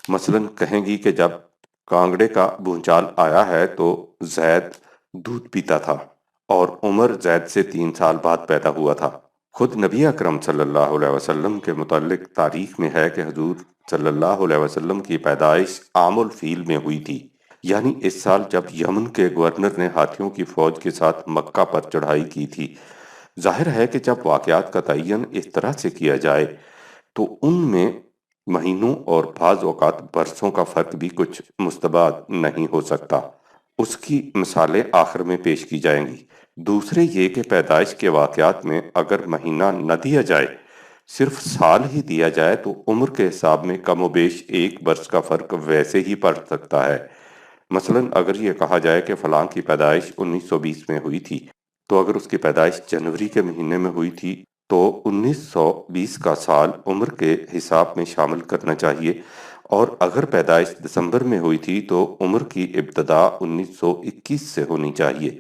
مثلاً کہیں گی کہ جب کانگڑے کا بھونچال آیا ہے تو زید دودھ پیتا تھا اور عمر زید سے 3 سال بعد پیدا ہوا تھا۔ خود نبی اکرم صلی اللہ علیہ وسلم کے متعلق تاریخ میں ہے کہ حضور صلی اللہ علیہ وسلم کی پیدائش عام الفیل میں ہوئی تھی، یعنی اس سال جب یمن کے گورنر نے ہاتھیوں کی فوج کے ساتھ مکہ پر چڑھائی کی تھی۔ ظاہر ہے کہ جب واقعات کا تعین اس طرح سے کیا جائے تو ان میں مہینوں اور بعض اوقات برسوں کا فرق بھی کچھ مستبعد نہیں ہو سکتا۔ اس کی مثالیں آخر میں پیش کی جائیں گی۔ دوسرے یہ کہ پیدائش کے واقعات میں اگر مہینہ نہ دیا جائے، صرف سال ہی دیا جائے، تو عمر کے حساب میں کم و بیش 1 برس کا فرق ویسے ہی پڑ سکتا ہے۔ مثلاً اگر یہ کہا جائے کہ فلاں کی پیدائش 1920 میں ہوئی تھی، تو اگر اس کی پیدائش جنوری کے مہینے میں ہوئی تھی تو 1920 کا سال عمر کے حساب میں شامل کرنا چاہیے، اور اگر پیدائش دسمبر میں ہوئی تھی تو عمر کی ابتدا 1921 سے ہونی چاہیے۔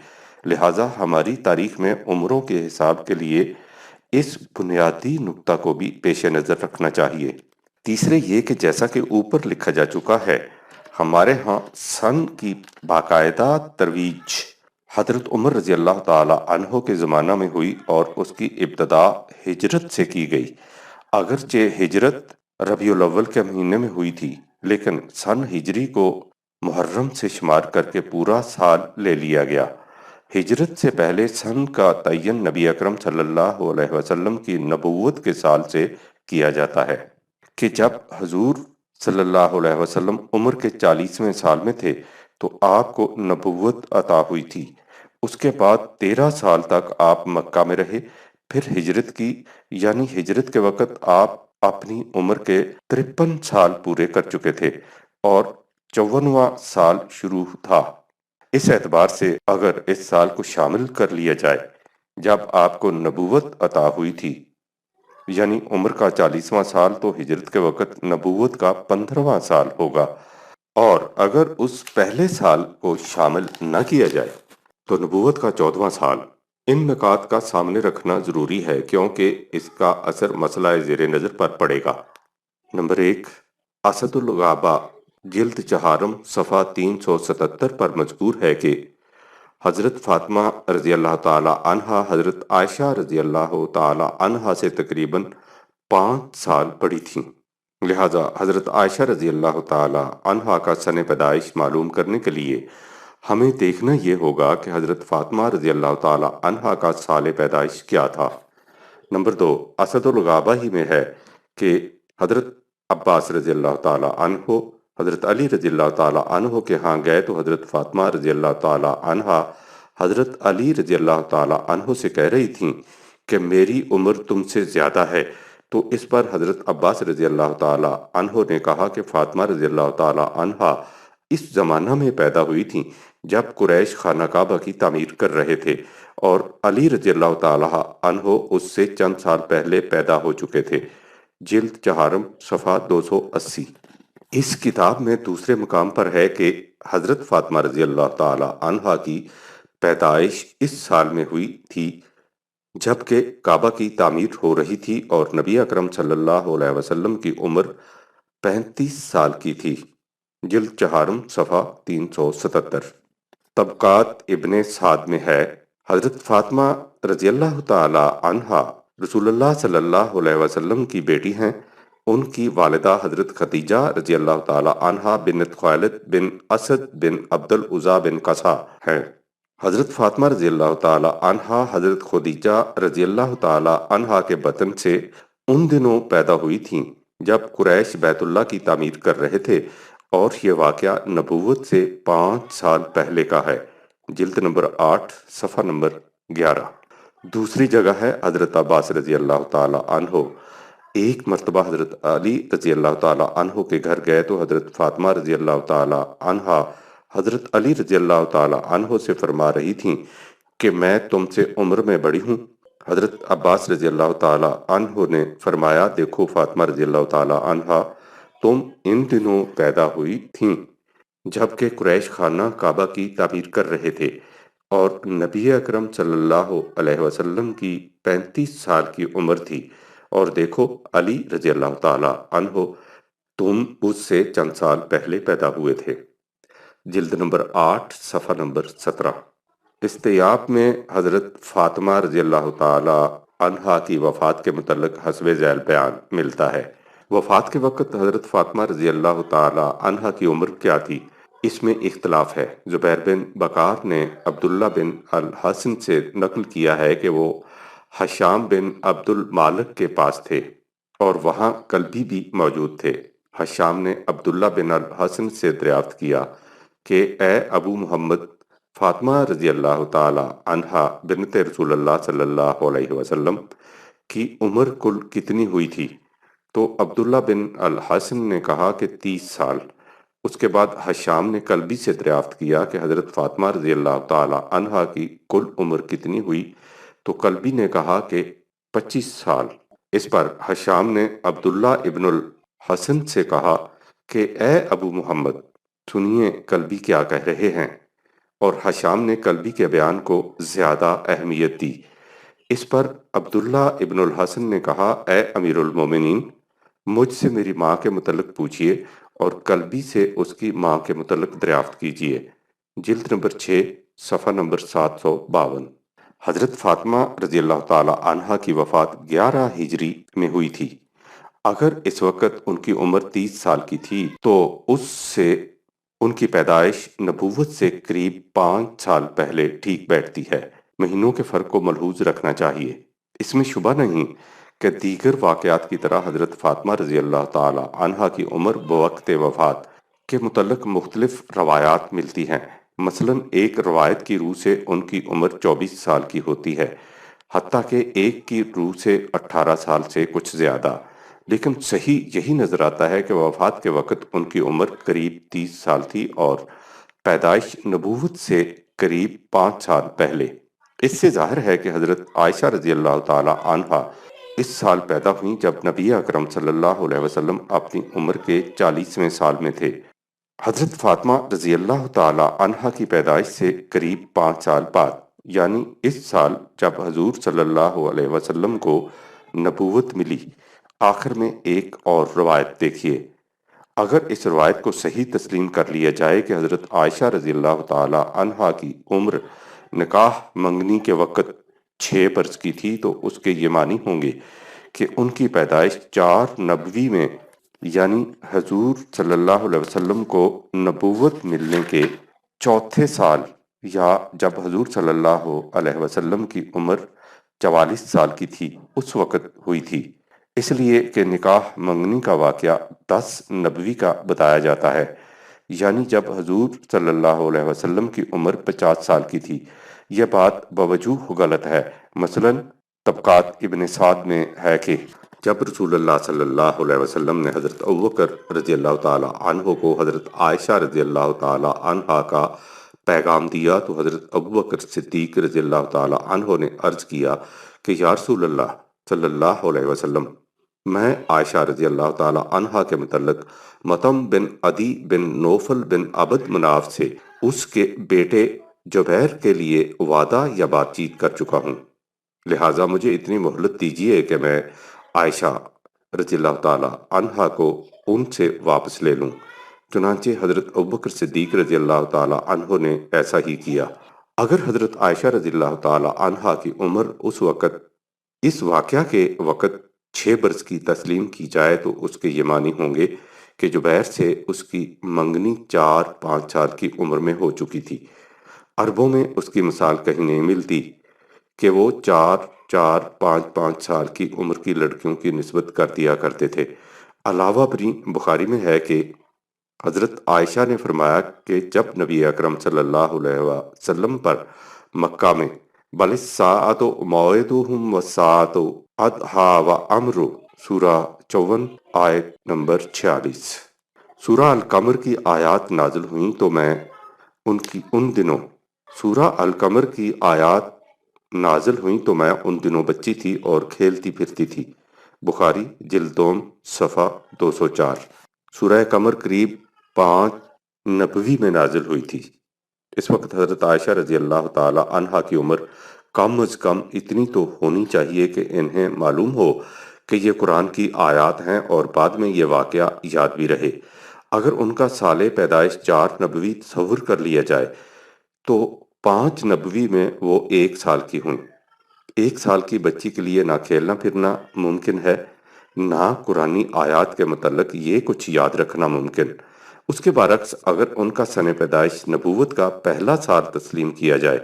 لہٰذا ہماری تاریخ میں عمروں کے حساب کے لیے اس بنیادی نقطہ کو بھی پیش نظر رکھنا چاہیے۔ تیسرے یہ کہ جیسا کہ اوپر لکھا جا چکا ہے، ہمارے ہاں سن کی باقاعدہ ترویج حضرت عمر رضی اللہ تعالی عنہ کے زمانہ میں ہوئی اور اس کی ابتدا ہجرت سے کی گئی۔ اگرچہ ہجرت ربیع الاول کے مہینے میں ہوئی تھی، لیکن سن ہجری کو محرم سے شمار کر کے پورا سال لے لیا گیا۔ ہجرت سے پہلے سن کا تعین نبی اکرم صلی اللہ علیہ وسلم کی نبوت کے سال سے کیا جاتا ہے کہ جب حضور صلی اللہ علیہ وسلم عمر کے 40ویں سال میں تھے تو آپ کو نبوت عطا ہوئی تھی۔ اس کے بعد 13 سال تک آپ مکہ میں رہے، پھر ہجرت کی، یعنی ہجرت کے وقت آپ اپنی عمر کے 53 سال پورے کر چکے تھے اور 54واں سال شروع تھا۔ اس اعتبار سے اگر اس سال کو شامل کر لیا جائے جب آپ کو نبوت عطا ہوئی تھی، یعنی عمر کا 40واں سال، تو ہجرت کے وقت نبوت کا 15واں سال ہوگا، اور اگر اس پہلے سال کو شامل نہ کیا جائے تو نبوت کا 14واں سال۔ ان نکات کا سامنے رکھنا ضروری ہے کیونکہ اس کا اثر مسئلہ زیر نظر پر پڑے گا۔ نمبر 1، اسد الغابہ جلد چہارم صفحہ 377 پر مذکور ہے کہ حضرت فاطمہ رضی اللہ تعالی عنہا حضرت عائشہ رضی اللہ تعالی عنہا سے تقریباً 5 سال بڑی تھیں، لہذا حضرت عائشہ رضی اللہ تعالی عنہا کا سن پیدائش معلوم کرنے کے لیے ہمیں دیکھنا یہ ہوگا کہ حضرت فاطمہ رضی اللہ تعالی عنہا کا سال پیدائش کیا تھا۔ نمبر 2، اسد الغابہ ہی میں ہے کہ حضرت عباس رضی اللہ تعالی عنہ حضرت علی رضی اللہ تعالی عنہ کے ہاں گئے تو حضرت فاطمہ رضی اللہ تعالی عنہا حضرت علی رضی اللہ تعالی عنہ سے کہہ رہی تھیں کہ میری عمر تم سے زیادہ ہے، تو اس پر حضرت عباس رضی اللہ تعالی عنہ نے کہا کہ فاطمہ رضی اللہ تعالی عنہا اس زمانہ میں پیدا ہوئی تھیں جب قریش خانہ کعبہ کی تعمیر کر رہے تھے، اور علی رضی اللہ تعالی عنہ اس سے چند سال پہلے پیدا ہو چکے تھے۔ جلد چہارم صفحہ 280۔ اس کتاب میں دوسرے مقام پر ہے کہ حضرت فاطمہ رضی اللہ تعالی عنہا کی پیدائش اس سال میں ہوئی تھی جبکہ کعبہ کی تعمیر ہو رہی تھی اور نبی اکرم صلی اللہ علیہ وسلم کی عمر 35 سال کی تھی۔ جلد چہارم صفحہ 377۔ طبقات ابن سعد میں ہے، حضرت فاطمہ رضی اللہ تعالی عنہا رسول اللہ صلی اللہ علیہ وسلم کی بیٹی ہیں۔ ان کی والدہ حضرت خدیجہ رضی اللہ تعالی عنہا بنت خویلد بن اسد بن عبد العزیٰ بن قصہ ہیں۔ حضرت فاطمہ رضی اللہ تعالی عنہا حضرت خدیجہ رضی اللہ تعالی عنہا کے بطن سے ان دنوں پیدا ہوئی تھیں جب قریش بیت اللہ کی تعمیر کر رہے تھے، اور یہ واقعہ نبوت سے 5 سال پہلے کا ہے۔ جلد نمبر 8 صفحہ نمبر 11۔ دوسری جگہ ہے حضرت عباس رضی اللہ تعالی عنہ ایک مرتبہ حضرت علی رضی اللہ تعالی عنہ کے گھر گئے تو حضرت فاطمہ رضی اللہ تعالی عنہا حضرت علی رضی اللہ تعالی عنہ سے فرما رہی تھیں کہ میں تم سے عمر میں بڑی ہوں۔ حضرت عباس رضی اللہ تعالی عنہ نے فرمایا، دیکھو فاطمہ رضی اللہ تعالی عنہا، تم ان دنوں پیدا ہوئی تھیں جبکہ قریش خانہ کعبہ کی تعمیر کر رہے تھے اور نبی اکرم صلی اللہ علیہ وسلم کی 35 سال کی عمر تھی، اور دیکھو علی رضی اللہ تعالی عنہ، تم اس سے چند سال پہلے پیدا ہوئے تھے۔ جلد نمبر 8 صفحہ نمبر 17۔ استیاب میں حضرت فاطمہ رضی اللہ تعالی عنہا کی وفات کے متعلق حسب ذیل بیان ملتا ہے۔ وفات کے وقت حضرت فاطمہ رضی اللہ تعالی عنہا کی عمر کیا تھی، اس میں اختلاف ہے۔ زبیر بن بکار نے عبداللہ بن الحسن سے نقل کیا ہے کہ وہ حشام بن عبد المالک کے پاس تھے اور وہاں کلبی بھی موجود تھے۔ حشام نے عبداللہ بن الحسن سے دریافت کیا کہ اے ابو محمد، فاطمہ رضی اللہ تعالی عنہا بنت رسول اللہ صلی اللہ علیہ وسلم کی عمر کل کتنی ہوئی تھی؟ تو عبداللہ بن الحسن نے کہا کہ 30 سال۔ اس کے بعد حشام نے کلبی سے دریافت کیا کہ حضرت فاطمہ رضی اللہ تعالی عنہا کی کل عمر کتنی ہوئی؟ تو کلبی نے کہا کہ 25 سال۔ اس پر حشام نے عبداللہ ابن الحسن سے کہا کہ اے ابو محمد، سنیے کلبی کیا کہہ رہے ہیں، اور حشام نے کلبی کے بیان کو زیادہ اہمیت دی۔ اس پر عبداللہ ابن الحسن نے کہا، اے امیر المومنین، مجھ سے میری ماں کے متعلق پوچھئے اور کلبی سے اس کی ماں کے متعلق دریافت کیجئے۔ جلد نمبر 6 صفحہ نمبر 752۔ حضرت فاطمہ رضی اللہ تعالی عنہا کی وفات 11 ہجری میں ہوئی تھی۔ اگر اس وقت ان کی عمر 30 سال کی تھی تو اس سے ان کی پیدائش نبوت سے قریب 5 سال پہلے ٹھیک بیٹھتی ہے۔ مہینوں کے فرق کو ملحوظ رکھنا چاہیے۔ اس میں شبہ نہیں کہ دیگر واقعات کی طرح حضرت فاطمہ رضی اللہ تعالی عنہا کی عمر بوقت وفات کے متعلق مختلف روایات ملتی ہیں۔ مثلا ایک روایت کی روح سے ان کی عمر 24 سال کی ہوتی ہے، حتیٰ کہ ایک کی روح سے 18 سال سے کچھ زیادہ، لیکن صحیح یہی نظر آتا ہے کہ وفات کے وقت ان کی عمر قریب 30 سال تھی اور پیدائش نبوت سے قریب 5 سال پہلے۔ اس سے ظاہر ہے کہ حضرت عائشہ رضی اللہ تعالی عنہا اس سال پیدا ہوئیں جب نبی اکرم صلی اللہ علیہ وسلم اپنی عمر کے 40ویں سال میں تھے۔ حضرت فاطمہ رضی اللہ تعالی عنہا کی پیدائش سے قریب 5 سال بعد، یعنی اس سال جب حضور صلی اللہ علیہ وسلم کو نبوت ملی۔ آخر میں ایک اور روایت دیکھیے۔ اگر اس روایت کو صحیح تسلیم کر لیا جائے کہ حضرت عائشہ رضی اللہ تعالی عنہا کی عمر نکاح منگنی کے وقت 6 برس کی تھی، تو اس کے یہ معنی ہوں گے کہ ان کی پیدائش 4 نبوی میں، یعنی حضور صلی اللہ علیہ وسلم کو نبوت ملنے کے چوتھے سال، یا جب حضور صلی اللہ علیہ وسلم کی عمر 44 سال کی تھی اس وقت ہوئی تھی، اس لیے کہ نکاح منگنی کا واقعہ 10 نبوی کا بتایا جاتا ہے، یعنی جب حضور صلی اللہ علیہ وسلم کی عمر 50 سال کی تھی۔ یہ بات بوجوہ غلط ہے۔ مثلا طبقات ابن سعد میں ہے کہ جب رسول اللہ صلی اللہ علیہ وسلم نے حضرت ابوبکر رضی اللہ تعالی عنہ کو حضرت عائشہ رضی اللہ تعالی عنہا کا پیغام دیا، تو حضرت ابوبکر صدیق رضی اللہ تعالی عنہ نے عرض کیا کہ یا رسول اللہ صلی اللہ علیہ وسلم، میں عائشہ رضی اللہ تعالی عنہا کے متعلق مطعم بن عدی بن نوفل بن عبد مناف سے اس کے بیٹے جبیر کے لیے وعدہ یا بات چیت کر چکا ہوں، لہٰذا مجھے اتنی مہلت دیجیے کہ میں عائشہ رضی اللہ تعالی عنہا کو ان سے واپس لے لوں۔ چنانچہ حضرت ابوبکر صدیق رضی اللہ تعالی عنہ نے ایسا ہی کیا۔ اگر حضرت عائشہ رضی اللہ تعالی عنہا کی عمر اس واقعہ کے وقت 6 برس کی تسلیم کی جائے، تو اس کے یہ معنی ہوں گے کہ جبیر سے اس کی منگنی 4-5 سال کی عمر میں ہو چکی تھی۔ عربوں میں اس کی مثال کہیں نہیں ملتی کہ وہ 4-5 سال کی عمر کی لڑکیوں کی نسبت کر دیا کرتے تھے۔ علاوہ بری بخاری میں ہے کہ حضرت عائشہ نے فرمایا کہ جب نبی اکرم صلی اللہ علیہ وسلم پر مکہ میں بل الساعۃ موعدہم والساعۃ اضحیٰ وامر، سورہ 54 آیت نمبر 46، سورہ القمر کی آیات نازل ہوئیں تو میں ان دنوں بچی تھی اور کھیلتی پھرتی تھی۔ بخاری جلد دوم صفحہ 204۔ سورہ قمر قریب 5 نبوی میں نازل ہوئی تھی۔ اس وقت حضرت عائشہ رضی اللہ تعالی عنہا کی عمر کم از کم اتنی تو ہونی چاہیے کہ انہیں معلوم ہو کہ یہ قرآن کی آیات ہیں اور بعد میں یہ واقعہ یاد بھی رہے۔ اگر ان کا سال پیدائش 4 نبوی تصور کر لیا جائے تو 5 نبوی میں وہ 1 سال کی ہوئیں۔ 1 سال کی بچی کے لیے نہ کھیلنا پھرنا ممکن ہے، نہ قرآنی آیات کے متعلق یہ کچھ یاد رکھنا ممکن۔ اس کے برعکس اگر ان کا سن پیدائش نبوت کا پہلا سال تسلیم کیا جائے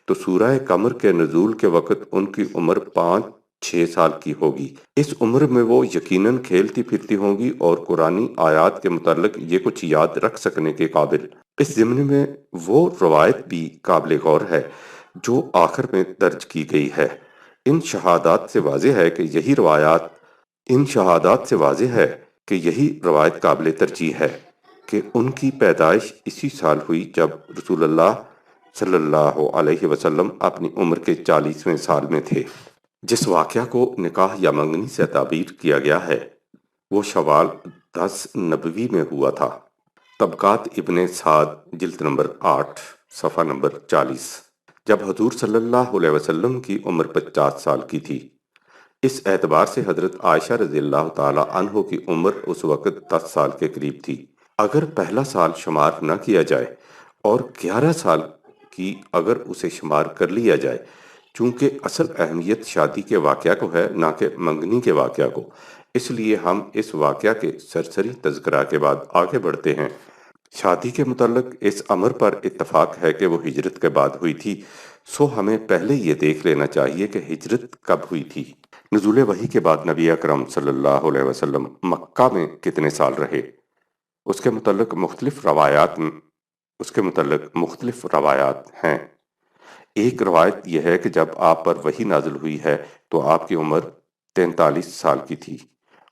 تو سورہ قمر کے نزول کے وقت ان کی عمر 5-6 سال کی ہوگی۔ اس عمر میں وہ یقیناً کھیلتی پھرتی ہوں گی اور قرآنی آیات کے متعلق یہ کچھ یاد رکھ سکنے کے قابل۔ اس ضمن میں وہ روایت بھی قابل غور ہے جو آخر میں درج کی گئی ہے۔ ان شہادات سے واضح ہے کہ یہی روایت قابل ترجیح ہے کہ ان کی پیدائش اسی سال ہوئی جب رسول اللہ صلی اللہ علیہ وسلم اپنی عمر کے 40ویں سال میں تھے۔ جس واقعہ کو نکاح یا منگنی سے تعبیر کیا گیا ہے وہ شوال 10 نبوی میں ہوا تھا۔ طبقات ابن سعد جلد نمبر 8 صفحہ نمبر 40، جب حضور صلی اللہ علیہ وسلم کی عمر 50 سال کی تھی۔ اس اعتبار سے حضرت عائشہ رضی اللہ تعالی عنہ کی عمر اس وقت 10 سال کے قریب تھی۔ اگر پہلا سال شمار نہ کیا جائے اور 11 سال کی اگر اسے شمار کر لیا جائے، چونکہ اصل اہمیت شادی کے واقعہ کو ہے نہ کہ منگنی کے واقعہ کو، اس لیے ہم اس واقعہ کے سرسری تذکرہ کے بعد آگے بڑھتے ہیں۔ شادی کے متعلق اس امر پر اتفاق ہے کہ وہ ہجرت کے بعد ہوئی تھی، سو ہمیں پہلے یہ دیکھ لینا چاہیے کہ ہجرت کب ہوئی تھی۔ نزول وحی کے بعد نبی اکرم صلی اللہ علیہ وسلم مکہ میں کتنے سال رہے؟ اس کے متعلق مختلف روایات ہیں۔ ایک روایت یہ ہے کہ جب آپ پر وحی نازل ہوئی ہے تو آپ کی عمر 43 سال کی تھی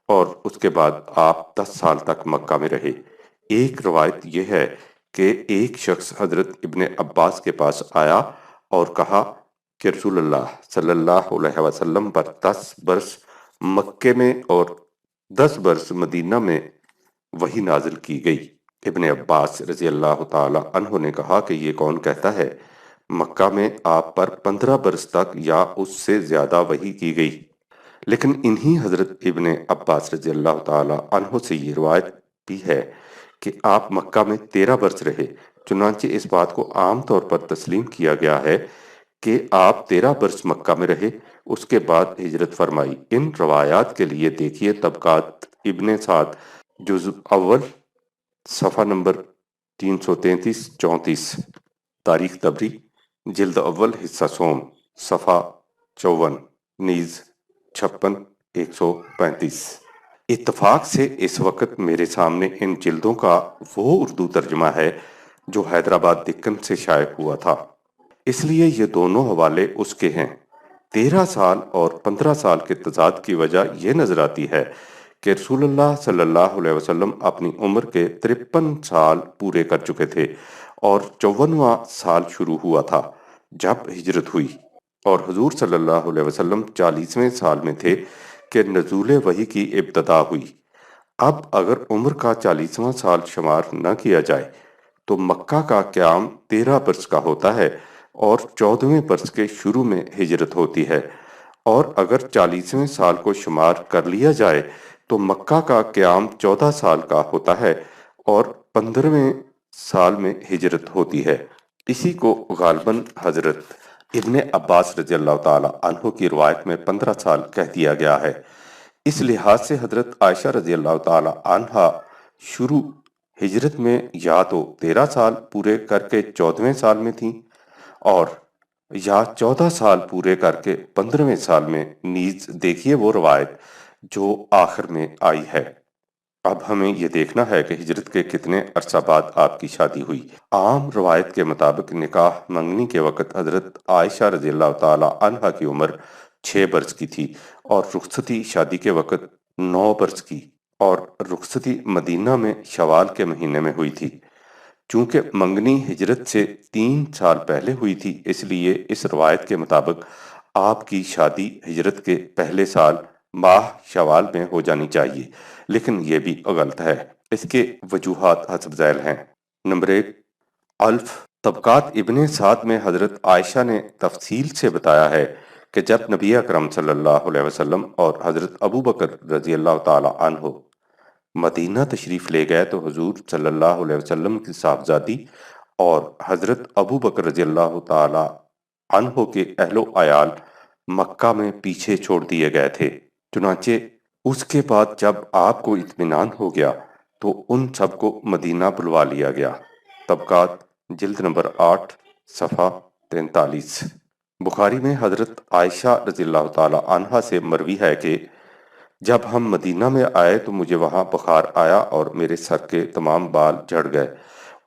اور اس کے بعد آپ 10 سال تک مکہ میں رہے۔ ایک روایت یہ ہے کہ ایک شخص حضرت ابن عباس کے پاس آیا اور کہا کہ رسول اللہ صلی اللہ علیہ وسلم پر 10 برس مکے میں اور 10 برس مدینہ میں وحی نازل کی گئی۔ ابن عباس رضی اللہ تعالی عنہ نے کہا کہ یہ کون کہتا ہے، مکہ میں آپ پر 15 برس تک یا اس سے زیادہ وحی کی گئی۔ لیکن انہی حضرت ابن عباس رضی اللہ تعالی عنہ سے یہ روایت بھی ہے کہ آپ مکہ میں 13 برس رہے۔ چنانچہ اس بات کو عام طور پر تسلیم کیا گیا ہے کہ آپ 13 برس مکہ میں رہے، اس کے بعد ہجرت فرمائی۔ ان روایات کے لیے دیکھیے طبقات ابن سعد جزء اول صفحہ نمبر 333-34، تاریخ طبری جلد اول حصہ سوم صفحہ 54 نیز 56-135۔ اتفاق سے اس وقت میرے سامنے ان جلدوں کا وہ اردو ترجمہ ہے جو حیدرآباد دکن سے شائع ہوا تھا، اس لیے یہ دونوں حوالے اس کے ہیں۔ 13 سال اور 15 سال کے تضاد کی وجہ یہ نظر آتی ہے کہ رسول اللہ صلی اللہ علیہ وسلم اپنی عمر کے 53 سال پورے کر چکے تھے اور 54واں سال شروع ہوا تھا جب ہجرت ہوئی، اور حضور صلی اللہ علیہ وسلم 40ویں سال میں تھے کہ نزول وحی کی ابتدا ہوئی۔ اب اگر عمر کا 40واں سال شمار نہ کیا جائے تو مکہ کا قیام 13 برس کا ہوتا ہے اور 14ویں برس کے شروع میں ہجرت ہوتی ہے، اور اگر 40ویں سال کو شمار کر لیا جائے تو مکہ کا قیام 14 سال کا ہوتا ہے اور 15ویں سال میں ہجرت ہوتی ہے۔ اسی کو غالباً حضرت ابن عباس رضی اللہ تعالی عنہ کی روایت میں 15 سال کہہ دیا گیا ہے۔ اس لحاظ سے حضرت عائشہ رضی اللہ تعالی عنہا شروع ہجرت میں یا تو 13 سال پورے کر کے 14ویں سال میں تھیں اور یا 14 سال پورے کر کے 15ویں سال میں، نیز دیکھیے وہ روایت جو آخر میں آئی ہے۔ اب ہمیں یہ دیکھنا ہے کہ ہجرت کے کتنے عرصہ بعد آپ کی شادی ہوئی۔ عام روایت کے مطابق نکاح منگنی کے وقت حضرت عائشہ رضی اللہ تعالی عنہا کی عمر 6 برس کی تھی اور رخصتی شادی کے وقت 9 برس کی، اور رخصتی مدینہ میں شوال کے مہینے میں ہوئی تھی۔ چونکہ منگنی ہجرت سے 3 سال پہلے ہوئی تھی، اس لیے اس روایت کے مطابق آپ کی شادی ہجرت کے پہلے سال ماہ شوال میں ہو جانی چاہیے، لیکن یہ بھی غلط ہے۔ اس کے وجوہات حسب ذیل ہیں۔ نمبر 1، الف طبقات ابن سعد میں حضرت عائشہ نے تفصیل سے بتایا ہے کہ جب نبی اکرم صلی اللہ علیہ وسلم اور حضرت ابو بکر رضی اللہ تعالی عنہ مدینہ تشریف لے گئے تو حضور صلی اللہ علیہ وسلم کی صاحبزادی اور حضرت ابو بکر رضی اللہ تعالی عنہ کے اہل و عیال مکہ میں پیچھے چھوڑ دیے گئے تھے۔ چنانچہ اس کے بعد جب آپ کو اطمینان ہو گیا تو ان سب کو مدینہ بلوا لیا گیا۔ طبقات جلد نمبر 8 صفحہ 43۔ بخاری میں حضرت عائشہ رضی اللہ تعالی عنہا سے مروی ہے کہ جب ہم مدینہ میں آئے تو مجھے وہاں بخار آیا اور میرے سر کے تمام بال جھڑ گئے،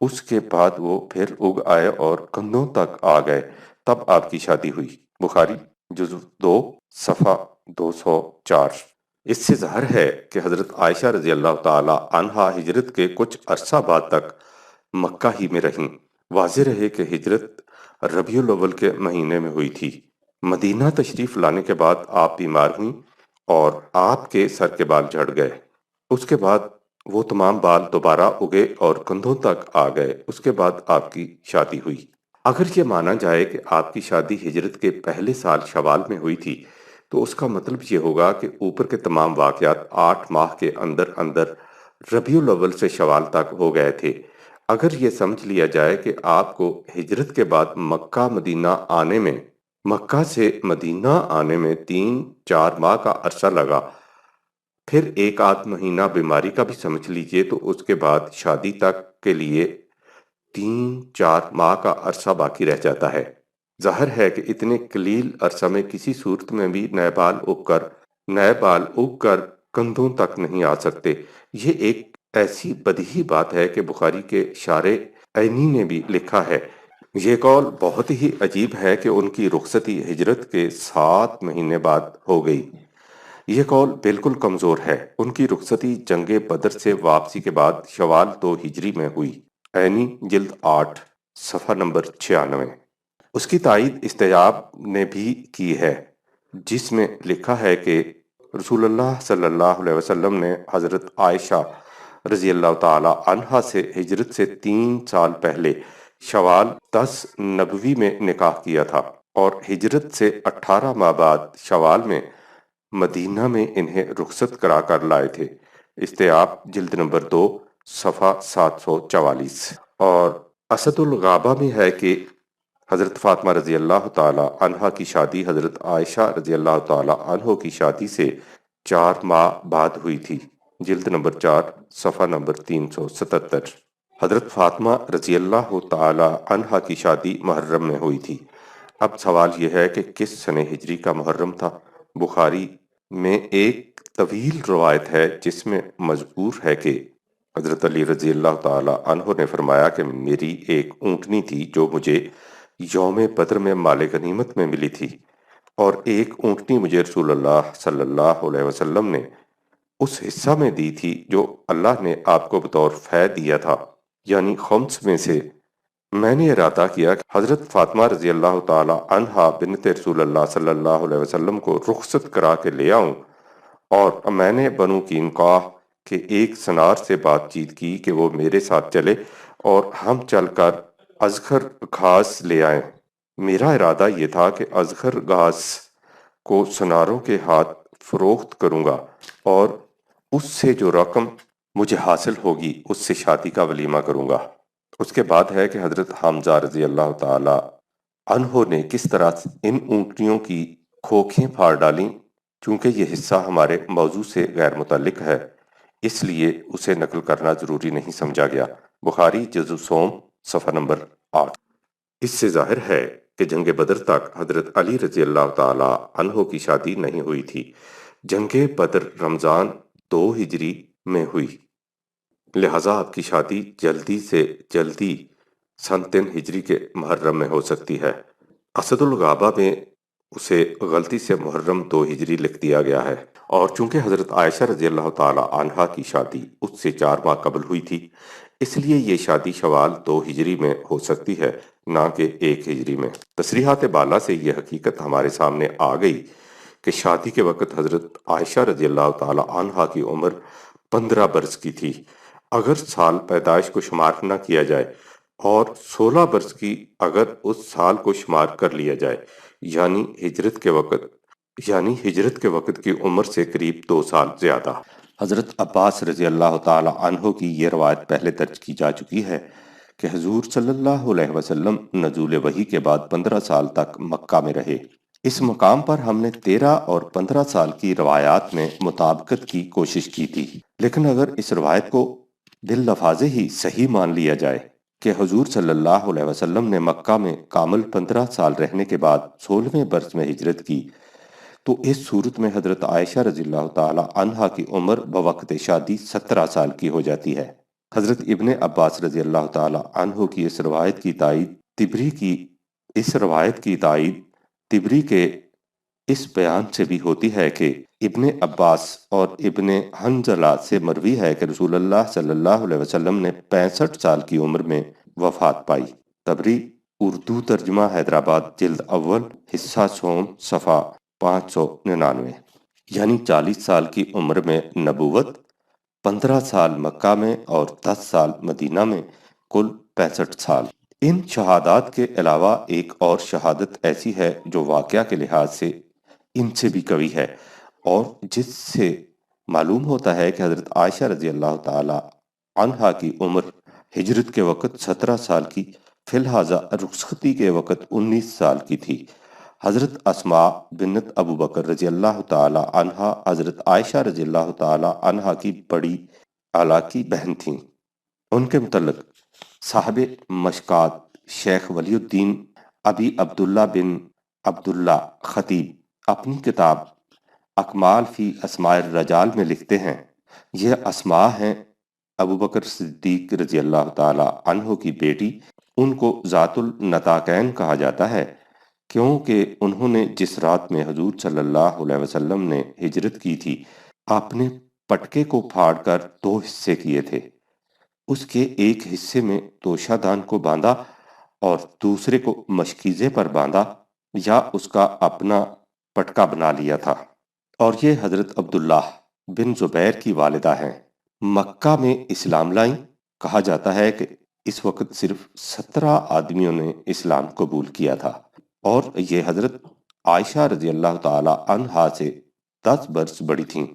اس کے بعد وہ پھر اگ آئے اور کندھوں تک آ گئے، تب آپ کی شادی ہوئی۔ بخاری جزء 2 صفحہ 204۔ اس سے ظاہر ہے کہ حضرت عائشہ رضی اللہ تعالی عنہا ہجرت کے کچھ عرصہ بعد تک مکہ ہی میں رہیں۔ واضح رہے کہ ہجرت ربیع الاول کے مہینے میں ہوئی تھی۔ مدینہ تشریف لانے کے بعد آپ بیمار ہوئیں اور آپ کے سر کے بال جھڑ گئے، اس کے بعد وہ تمام بال دوبارہ اگے اور کندھوں تک آ گئے، اس کے بعد آپ کی شادی ہوئی۔ اگر یہ مانا جائے کہ آپ کی شادی ہجرت کے پہلے سال شوال میں ہوئی تھی تو اس کا مطلب یہ ہوگا کہ اوپر کے تمام واقعات 8 ماہ کے اندر اندر ربیع الاول سے شوال تک ہو گئے تھے۔ اگر یہ سمجھ لیا جائے کہ آپ کو ہجرت کے بعد مکہ سے مدینہ آنے میں 3-4 ماہ کا عرصہ لگا، پھر 1 مہینہ بیماری کا بھی سمجھ لیجئے، تو اس کے بعد شادی تک کے لیے 3-4 ماہ کا عرصہ باقی رہ جاتا ہے۔ ظاہر ہے کہ اتنے قلیل عرصہ میں کسی صورت میں بھی نئے بال اگ کر کندھوں تک نہیں آ سکتے۔ یہ ایک ایسی بدیہی بات ہے کہ بخاری کے شارح عینی نے بھی لکھا ہے یہ قول بہت ہی عجیب ہے کہ ان کی رخصتی ہجرت کے 7 مہینے بعد ہو گئی۔ یہ قول بالکل کمزور ہے۔ ان کی رخصتی جنگ بدر سے واپسی کے بعد شوال 2 ہجری میں ہوئی۔ عینی جلد 8 صفحہ نمبر 96۔ اس کی تائید استیاب نے بھی کی ہے، جس میں لکھا ہے کہ رسول اللہ صلی اللہ علیہ وسلم نے حضرت عائشہ رضی اللہ تعالی عنہا سے ہجرت سے 3 سال پہلے شوال 10 نبوی میں نکاح کیا تھا، اور ہجرت سے 18 ماہ بعد شوال میں مدینہ میں انہیں رخصت کرا کر لائے تھے۔ استیاب جلد نمبر 2 صفحہ 744۔ اور اسد الغابہ میں ہے کہ حضرت فاطمہ رضی اللہ تعالی عنہا کی شادی حضرت عائشہ رضی اللہ تعالی عنہ کی شادی سے 4 ماہ بعد ہوئی تھی۔ جلد نمبر 4 صفحہ نمبر 377۔ حضرت فاطمہ رضی اللہ تعالی عنہا کی شادی محرم میں ہوئی تھی۔ اب سوال یہ ہے کہ کس سنہ ہجری کا محرم تھا؟ بخاری میں ایک طویل روایت ہے جس میں مذکور ہے کہ حضرت علی رضی اللہ تعالی عنہ نے فرمایا کہ میری ایک اونٹنی تھی جو مجھے یوم بدر میں مال غنیمت میں ملی تھی، اور ایک اونٹنی مجھے رسول اللہ صلی اللہ علیہ وسلم نے اس حصہ میں دی تھی جو اللہ نے آپ کو بطور فے دیا تھا، یعنی خمس میں سے۔ میں نے ارادہ کیا کہ حضرت فاطمہ رضی اللہ تعالی عنہا بنت رسول اللہ صلی اللہ علیہ وسلم کو رخصت کرا کے لے آؤں، اور میں نے بنو قینقاع کے ایک سنار سے بات چیت کی کہ وہ میرے ساتھ چلے اور ہم چل کر ازخر گھاس لے آئیں۔ میرا ارادہ یہ تھا کہ ازخر گھاس کو سناروں کے ہاتھ فروخت کروں گا، اور اس سے جو رقم مجھے حاصل ہوگی اس سے شادی کا ولیمہ کروں گا۔ اس کے بعد ہے کہ حضرت حمزہ رضی اللہ تعالی عنہ نے کس طرح ان اونٹنیوں کی کھوکھیں پھاڑ ڈالیں۔ چونکہ یہ حصہ ہمارے موضوع سے غیر متعلق ہے، اس لیے اسے نقل کرنا ضروری نہیں سمجھا گیا۔ بخاری جزء سوم صفحہ نمبر 8۔ اس سے ظاہر ہے کہ جنگ بدر تک حضرت علی رضی اللہ تعالی عنہ کی شادی نہیں ہوئی تھی۔ جنگ بدر رمضان 2 ہجری میں ہوئی، لہٰذا آپ کی شادی جلدی سے جلدی سن 3 ہجری کے محرم میں ہو سکتی ہے۔ اسد الغابہ میں اسے غلطی سے محرم 2 ہجری لکھ دیا گیا ہے، اور چونکہ حضرت عائشہ رضی اللہ تعالی عنہا کی شادی اس سے 4 ماہ قبل ہوئی تھی، اس لیے یہ شادی شوال 2 ہجری میں ہو سکتی ہے، نہ کہ 1 ہجری میں۔ تصریحات بالا سے یہ حقیقت ہمارے سامنے آ گئی کہ شادی کے وقت حضرت عائشہ رضی اللہ تعالی عنہا کی عمر 15 برس کی تھی، اگر سال پیدائش کو شمار نہ کیا جائے، اور 16 برس کی اگر اس سال کو شمار کر لیا جائے، یعنی ہجرت کے وقت کی عمر سے قریب 2 سال زیادہ۔ حضرت عباس رضی اللہ تعالی عنہ کی یہ روایت پہلے درج کی جا چکی ہے کہ حضور صلی اللہ علیہ وسلم نزول وحی کے بعد 15 سال تک مکہ میں رہے۔ اس مقام پر ہم نے 13 اور 15 سال کی روایات میں مطابقت کی کوشش کی تھی، لیکن اگر اس روایت کو باللفاظ ہی صحیح مان لیا جائے کہ حضور صلی اللہ علیہ وسلم نے مکہ میں کامل 15 سال رہنے کے بعد 16ویں برس میں ہجرت کی، تو اس صورت میں حضرت عائشہ رضی اللہ تعالی عنہا کی عمر بوقت شادی 17 سال کی ہو جاتی ہے۔ حضرت ابن عباس رضی اللہ تعالی عنہ کی اس روایت کی تائید طبری کے اس بیان سے بھی ہوتی ہے کہ ابن عباس اور ابن حنظلہ سے مروی ہے کہ رسول اللہ صلی اللہ علیہ وسلم نے 65 سال کی عمر میں وفات پائی۔ طبری اردو ترجمہ حیدرآباد جلد اول حصہ سوم صفحہ 599۔ یعنی 40 سال کی عمر میں نبوت، 15 سال مکہ میں اور 10 سال مدینہ میں، کل 65 سال۔ ان شہادات کے علاوہ ایک اور شہادت ایسی ہے جو واقعہ کے لحاظ سے ان سے بھی قوی ہے، اور جس سے معلوم ہوتا ہے کہ حضرت عائشہ رضی اللہ تعالی عنہا کی عمر ہجرت کے وقت 17 سال کی، فی الحاظہ رخصتی کے وقت 19 سال کی تھی۔ حضرت اسماء بنت ابو بکر رضی اللہ تعالی عنہا حضرت عائشہ رضی اللہ تعالی عنہا کی بڑی خالہ کی بہن تھیں۔ ان کے متعلق صاحب مشکات شیخ ولی الدین ابی عبداللہ بن عبداللہ خطیب اپنی کتاب اکمال فی اسماء الرجال میں لکھتے ہیں، یہ اسماء ہیں ابو بکر صدیق رضی اللہ تعالی عنہ کی بیٹی، ان کو ذات النطاقین کہا جاتا ہے، کیونکہ انہوں نے جس رات میں حضور صلی اللہ علیہ وسلم نے ہجرت کی تھی، آپ نے پٹکے کو پھاڑ کر دو حصے کیے تھے۔ اس کے ایک حصے میں توشہ دان کو باندھا اور دوسرے کو مشکیزے پر باندھا یا اس کا اپنا پٹکا بنا لیا تھا۔ اور یہ حضرت عبداللہ بن زبیر کی والدہ ہیں۔ مکہ میں اسلام لائیں۔ کہا جاتا ہے کہ اس وقت صرف 17 آدمیوں نے اسلام قبول کیا تھا، اور یہ حضرت عائشہ رضی اللہ تعالی عنہا سے 10 برس بڑی تھیں۔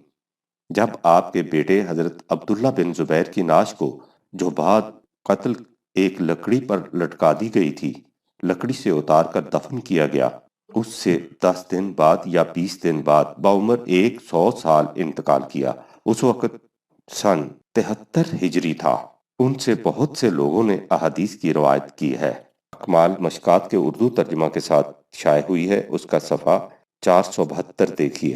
جب آپ کے بیٹے حضرت عبداللہ بن زبیر کی ناش کو، جو بعد قتل ایک لکڑی پر لٹکا دی گئی تھی، لکڑی سے اتار کر دفن کیا گیا، اس سے 10 دن بعد یا 20 دن بعد بعمر 100 سال انتقال کیا۔ اس وقت سن 73 ہجری تھا۔ ان سے بہت سے لوگوں نے احادیث کی روایت کی ہے۔ اکمال مشکات کے اردو ترجمہ کے ساتھ شائع ہوئی ہے، اس کا صفحہ 472 دیکھیے۔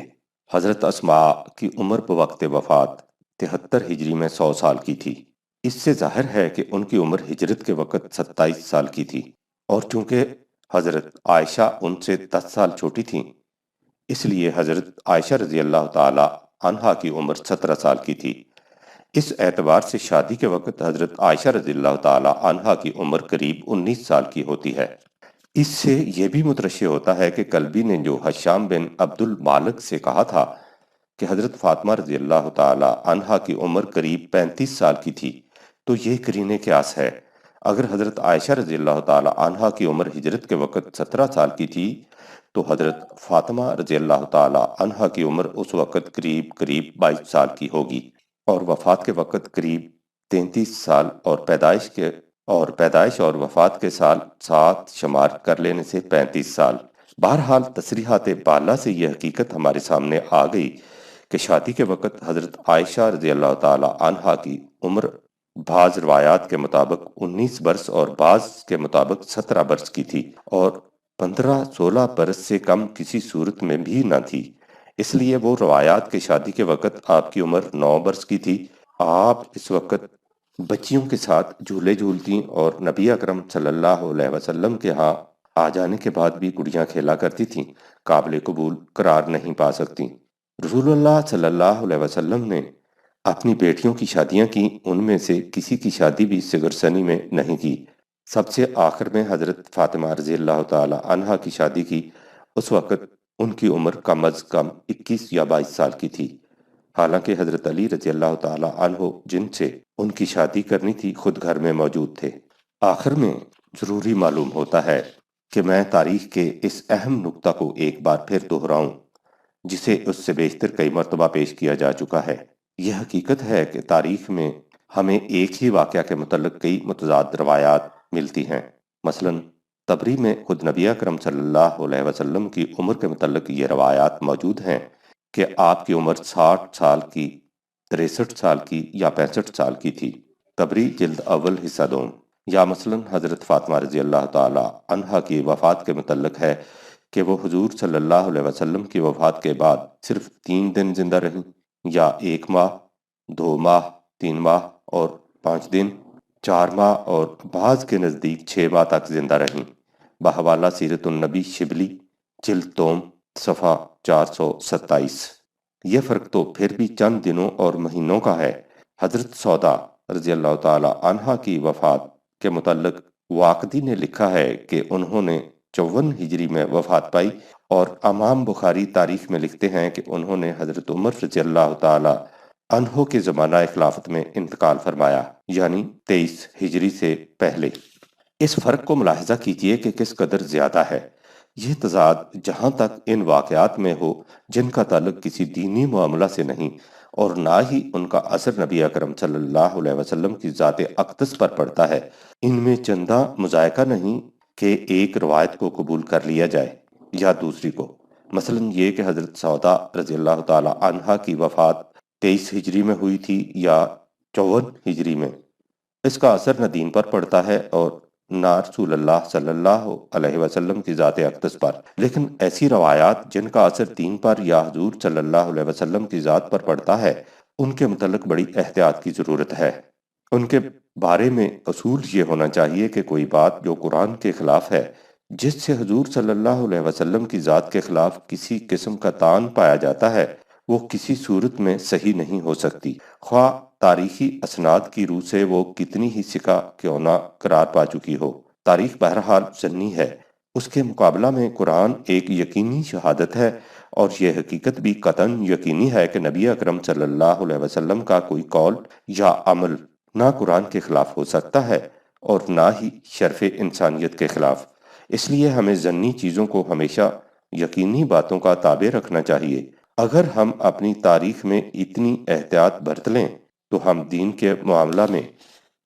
حضرت اسماء کی عمر بوقت وفات 73 ہجری میں 100 سال کی تھی۔ اس سے ظاہر ہے کہ ان کی عمر ہجرت کے وقت 27 سال کی تھی، اور چونکہ حضرت عائشہ ان سے 10 سال چھوٹی تھیں، اس لیے حضرت عائشہ رضی اللہ تعالی عنہا کی عمر 17 سال کی تھی۔ اس اعتبار سے شادی کے وقت حضرت عائشہ رضی اللہ تعالی عنہا کی عمر قریب 19 سال کی ہوتی ہے۔ اس سے یہ بھی مترشح ہوتا ہے کہ کلبی نے جو حشام بن عبد المالک سے کہا تھا کہ حضرت فاطمہ رضی اللہ تعالی عنہا کی عمر قریب 35 سال کی تھی، تو یہ قرینِ قیاس ہے۔ اگر حضرت عائشہ رضی اللہ تعالی عنہا کی عمر ہجرت کے وقت 17 سال کی تھی، تو حضرت فاطمہ رضی اللہ تعالی عنہا کی عمر اس وقت قریب 22 سال کی ہوگی، اور وفات کے وقت قریب 33 سال، اور پیدائش اور وفات کے سال 7 شمار کر لینے سے 35 سال۔ بہرحال تصریحات بالا سے یہ حقیقت ہمارے سامنے آ گئی کہ شادی کے وقت حضرت عائشہ رضی اللہ تعالی عنہا کی عمر بعض روایات کے مطابق 19 برس اور بعض کے مطابق 17 برس کی تھی، اور 15-16 برس سے کم کسی صورت میں بھی نہ تھی۔ اس لیے وہ روایات کے شادی کے وقت آپ کی عمر 9 برس کی تھی۔ آپ اس وقت بچیوں کے ساتھ جھولے جھولتی اور نبی اکرم صلی اللہ علیہ وسلم کے ہاں آ جانے کے بعد بھی گڑیاں کھیلا کرتی تھیں، قابل قبول قرار نہیں پا سکتی۔ رسول اللہ صلی اللہ علیہ وسلم نے اپنی بیٹیوں کی شادیاں کی، ان میں سے کسی کی شادی بھی صغر سنی میں نہیں کی۔ سب سے آخر میں حضرت فاطمہ رضی اللہ تعالی عنہا کی شادی کی۔ اس وقت ان کی عمر کم از کم 21 یا 22 سال کی تھی، حالانکہ حضرت علی رضی اللہ تعالی عنہ جن سے ان کی شادی کرنی تھی خود گھر میں موجود تھے۔ آخر میں ضروری معلوم ہوتا ہے کہ میں تاریخ کے اس اہم نکتہ کو ایک بار پھر دہراؤں، جسے اس سے بیشتر کئی مرتبہ پیش کیا جا چکا ہے۔ یہ حقیقت ہے کہ تاریخ میں ہمیں ایک ہی واقعہ کے متعلق کئی متضاد روایات ملتی ہیں۔ مثلا طبری میں خود نبی اکرم صلی اللہ علیہ وسلم کی عمر کے متعلق یہ روایات موجود ہیں کہ آپ کی عمر 60 سال کی، 63 سال کی یا 65 سال کی تھی۔ طبری جلد اول حصہ دوم۔ یا مثلا حضرت فاطمہ رضی اللہ تعالی عنہا کی وفات کے متعلق ہے کہ وہ حضور صلی اللہ علیہ وسلم کی وفات کے بعد صرف 3 دن زندہ رہیں، یا 1 ماہ، 2 ماہ، 3 ماہ اور 5 دن، 4 ماہ اور بعض کے نزدیک 6 ماہ تک زندہ رہیں۔ بحوالہ سیرت النبی شبلی جلد دوم صفحہ 427۔ یہ فرق تو پھر بھی چند دنوں اور مہینوں کا ہے۔ حضرت سودا رضی اللہ تعالی عنہا کی وفات کے متعلق واقدی نے لکھا ہے کہ انہوں نے 54 ہجری میں وفات پائی، اور امام بخاری تاریخ میں لکھتے ہیں کہ انہوں نے حضرت عمر رضی اللہ تعالی عنہ کے زمانہ خلافت میں انتقال فرمایا، یعنی 23 ہجری سے پہلے۔ اس فرق کو ملاحظہ کیجئے کہ کس قدر زیادہ ہے۔ یہ تضاد جہاں تک ان واقعات میں ہو جن کا تعلق کسی دینی معاملہ سے نہیں، اور نہ ہی ان کا اثر نبی اکرم صلی اللہ علیہ وسلم کی ذات اقدس پر پڑتا ہے، ان میں چندہ مذائقہ نہیں کہ ایک روایت کو قبول کر لیا جائے یا دوسری کو۔ مثلا یہ کہ حضرت سودا رضی اللہ تعالی عنہا کی وفات 23 ہجری میں ہوئی تھی یا 54 ہجری میں، اس کا اثر نہ دین پر پڑتا ہے اور نہ رسول اللہ صلی اللہ علیہ وسلم کی ذات اقدس پر۔ لیکن ایسی روایات جن کا اثر دین پر یا حضور صلی اللہ علیہ وسلم کی ذات پر پڑتا ہے، ان کے متعلق بڑی احتیاط کی ضرورت ہے۔ ان کے بارے میں اصول یہ ہونا چاہیے کہ کوئی بات جو قرآن کے خلاف ہے، جس سے حضور صلی اللہ علیہ وسلم کی ذات کے خلاف کسی قسم کا تعان پایا جاتا ہے، وہ کسی صورت میں صحیح نہیں ہو سکتی، خواہ تاریخی اسناد کی روح سے وہ کتنی ہی ثقہ کیوں نہ قرار پا چکی ہو۔ تاریخ بہرحال ضمنی ہے، اس کے مقابلہ میں قرآن ایک یقینی شہادت ہے، اور یہ حقیقت بھی قطعاً یقینی ہے کہ نبی اکرم صلی اللہ علیہ وسلم کا کوئی قول یا عمل نہ قرآن کے خلاف ہو سکتا ہے اور نہ ہی شرف انسانیت کے خلاف۔ اس لیے ہمیں ضمنی چیزوں کو ہمیشہ یقینی باتوں کا تابع رکھنا چاہیے۔ اگر ہم اپنی تاریخ میں اتنی احتیاط برت لیں تو ہم دین کے معاملہ میں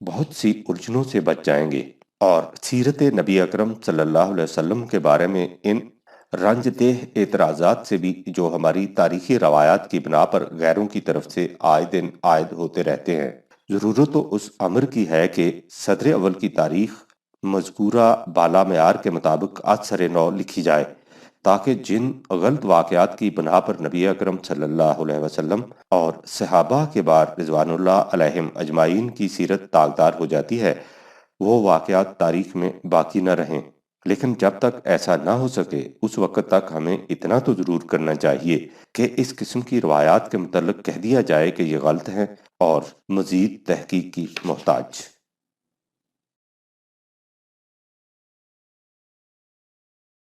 بہت سی الجھنوں سے بچ جائیں گے، اور سیرت نبی اکرم صلی اللہ علیہ وسلم کے بارے میں ان رنج دہ اعتراضات سے بھی جو ہماری تاریخی روایات کی بنا پر غیروں کی طرف سے آئے دن عائد ہوتے رہتے ہیں۔ ضرورت تو اس امر کی ہے کہ صدر اول کی تاریخ مذکورہ بالا معیار کے مطابق از سر نو لکھی جائے، تاکہ جن غلط واقعات کی بنا پر نبی اکرم صلی اللہ علیہ وسلم اور صحابہ کے بعد رضوان اللہ علیہم اجمعین کی سیرت داغدار ہو جاتی ہے، وہ واقعات تاریخ میں باقی نہ رہیں۔ لیکن جب تک ایسا نہ ہو سکے اس وقت تک ہمیں اتنا تو ضرور کرنا چاہیے کہ اس قسم کی روایات کے متعلق کہہ دیا جائے کہ یہ غلط ہیں اور مزید تحقیق کی محتاج۔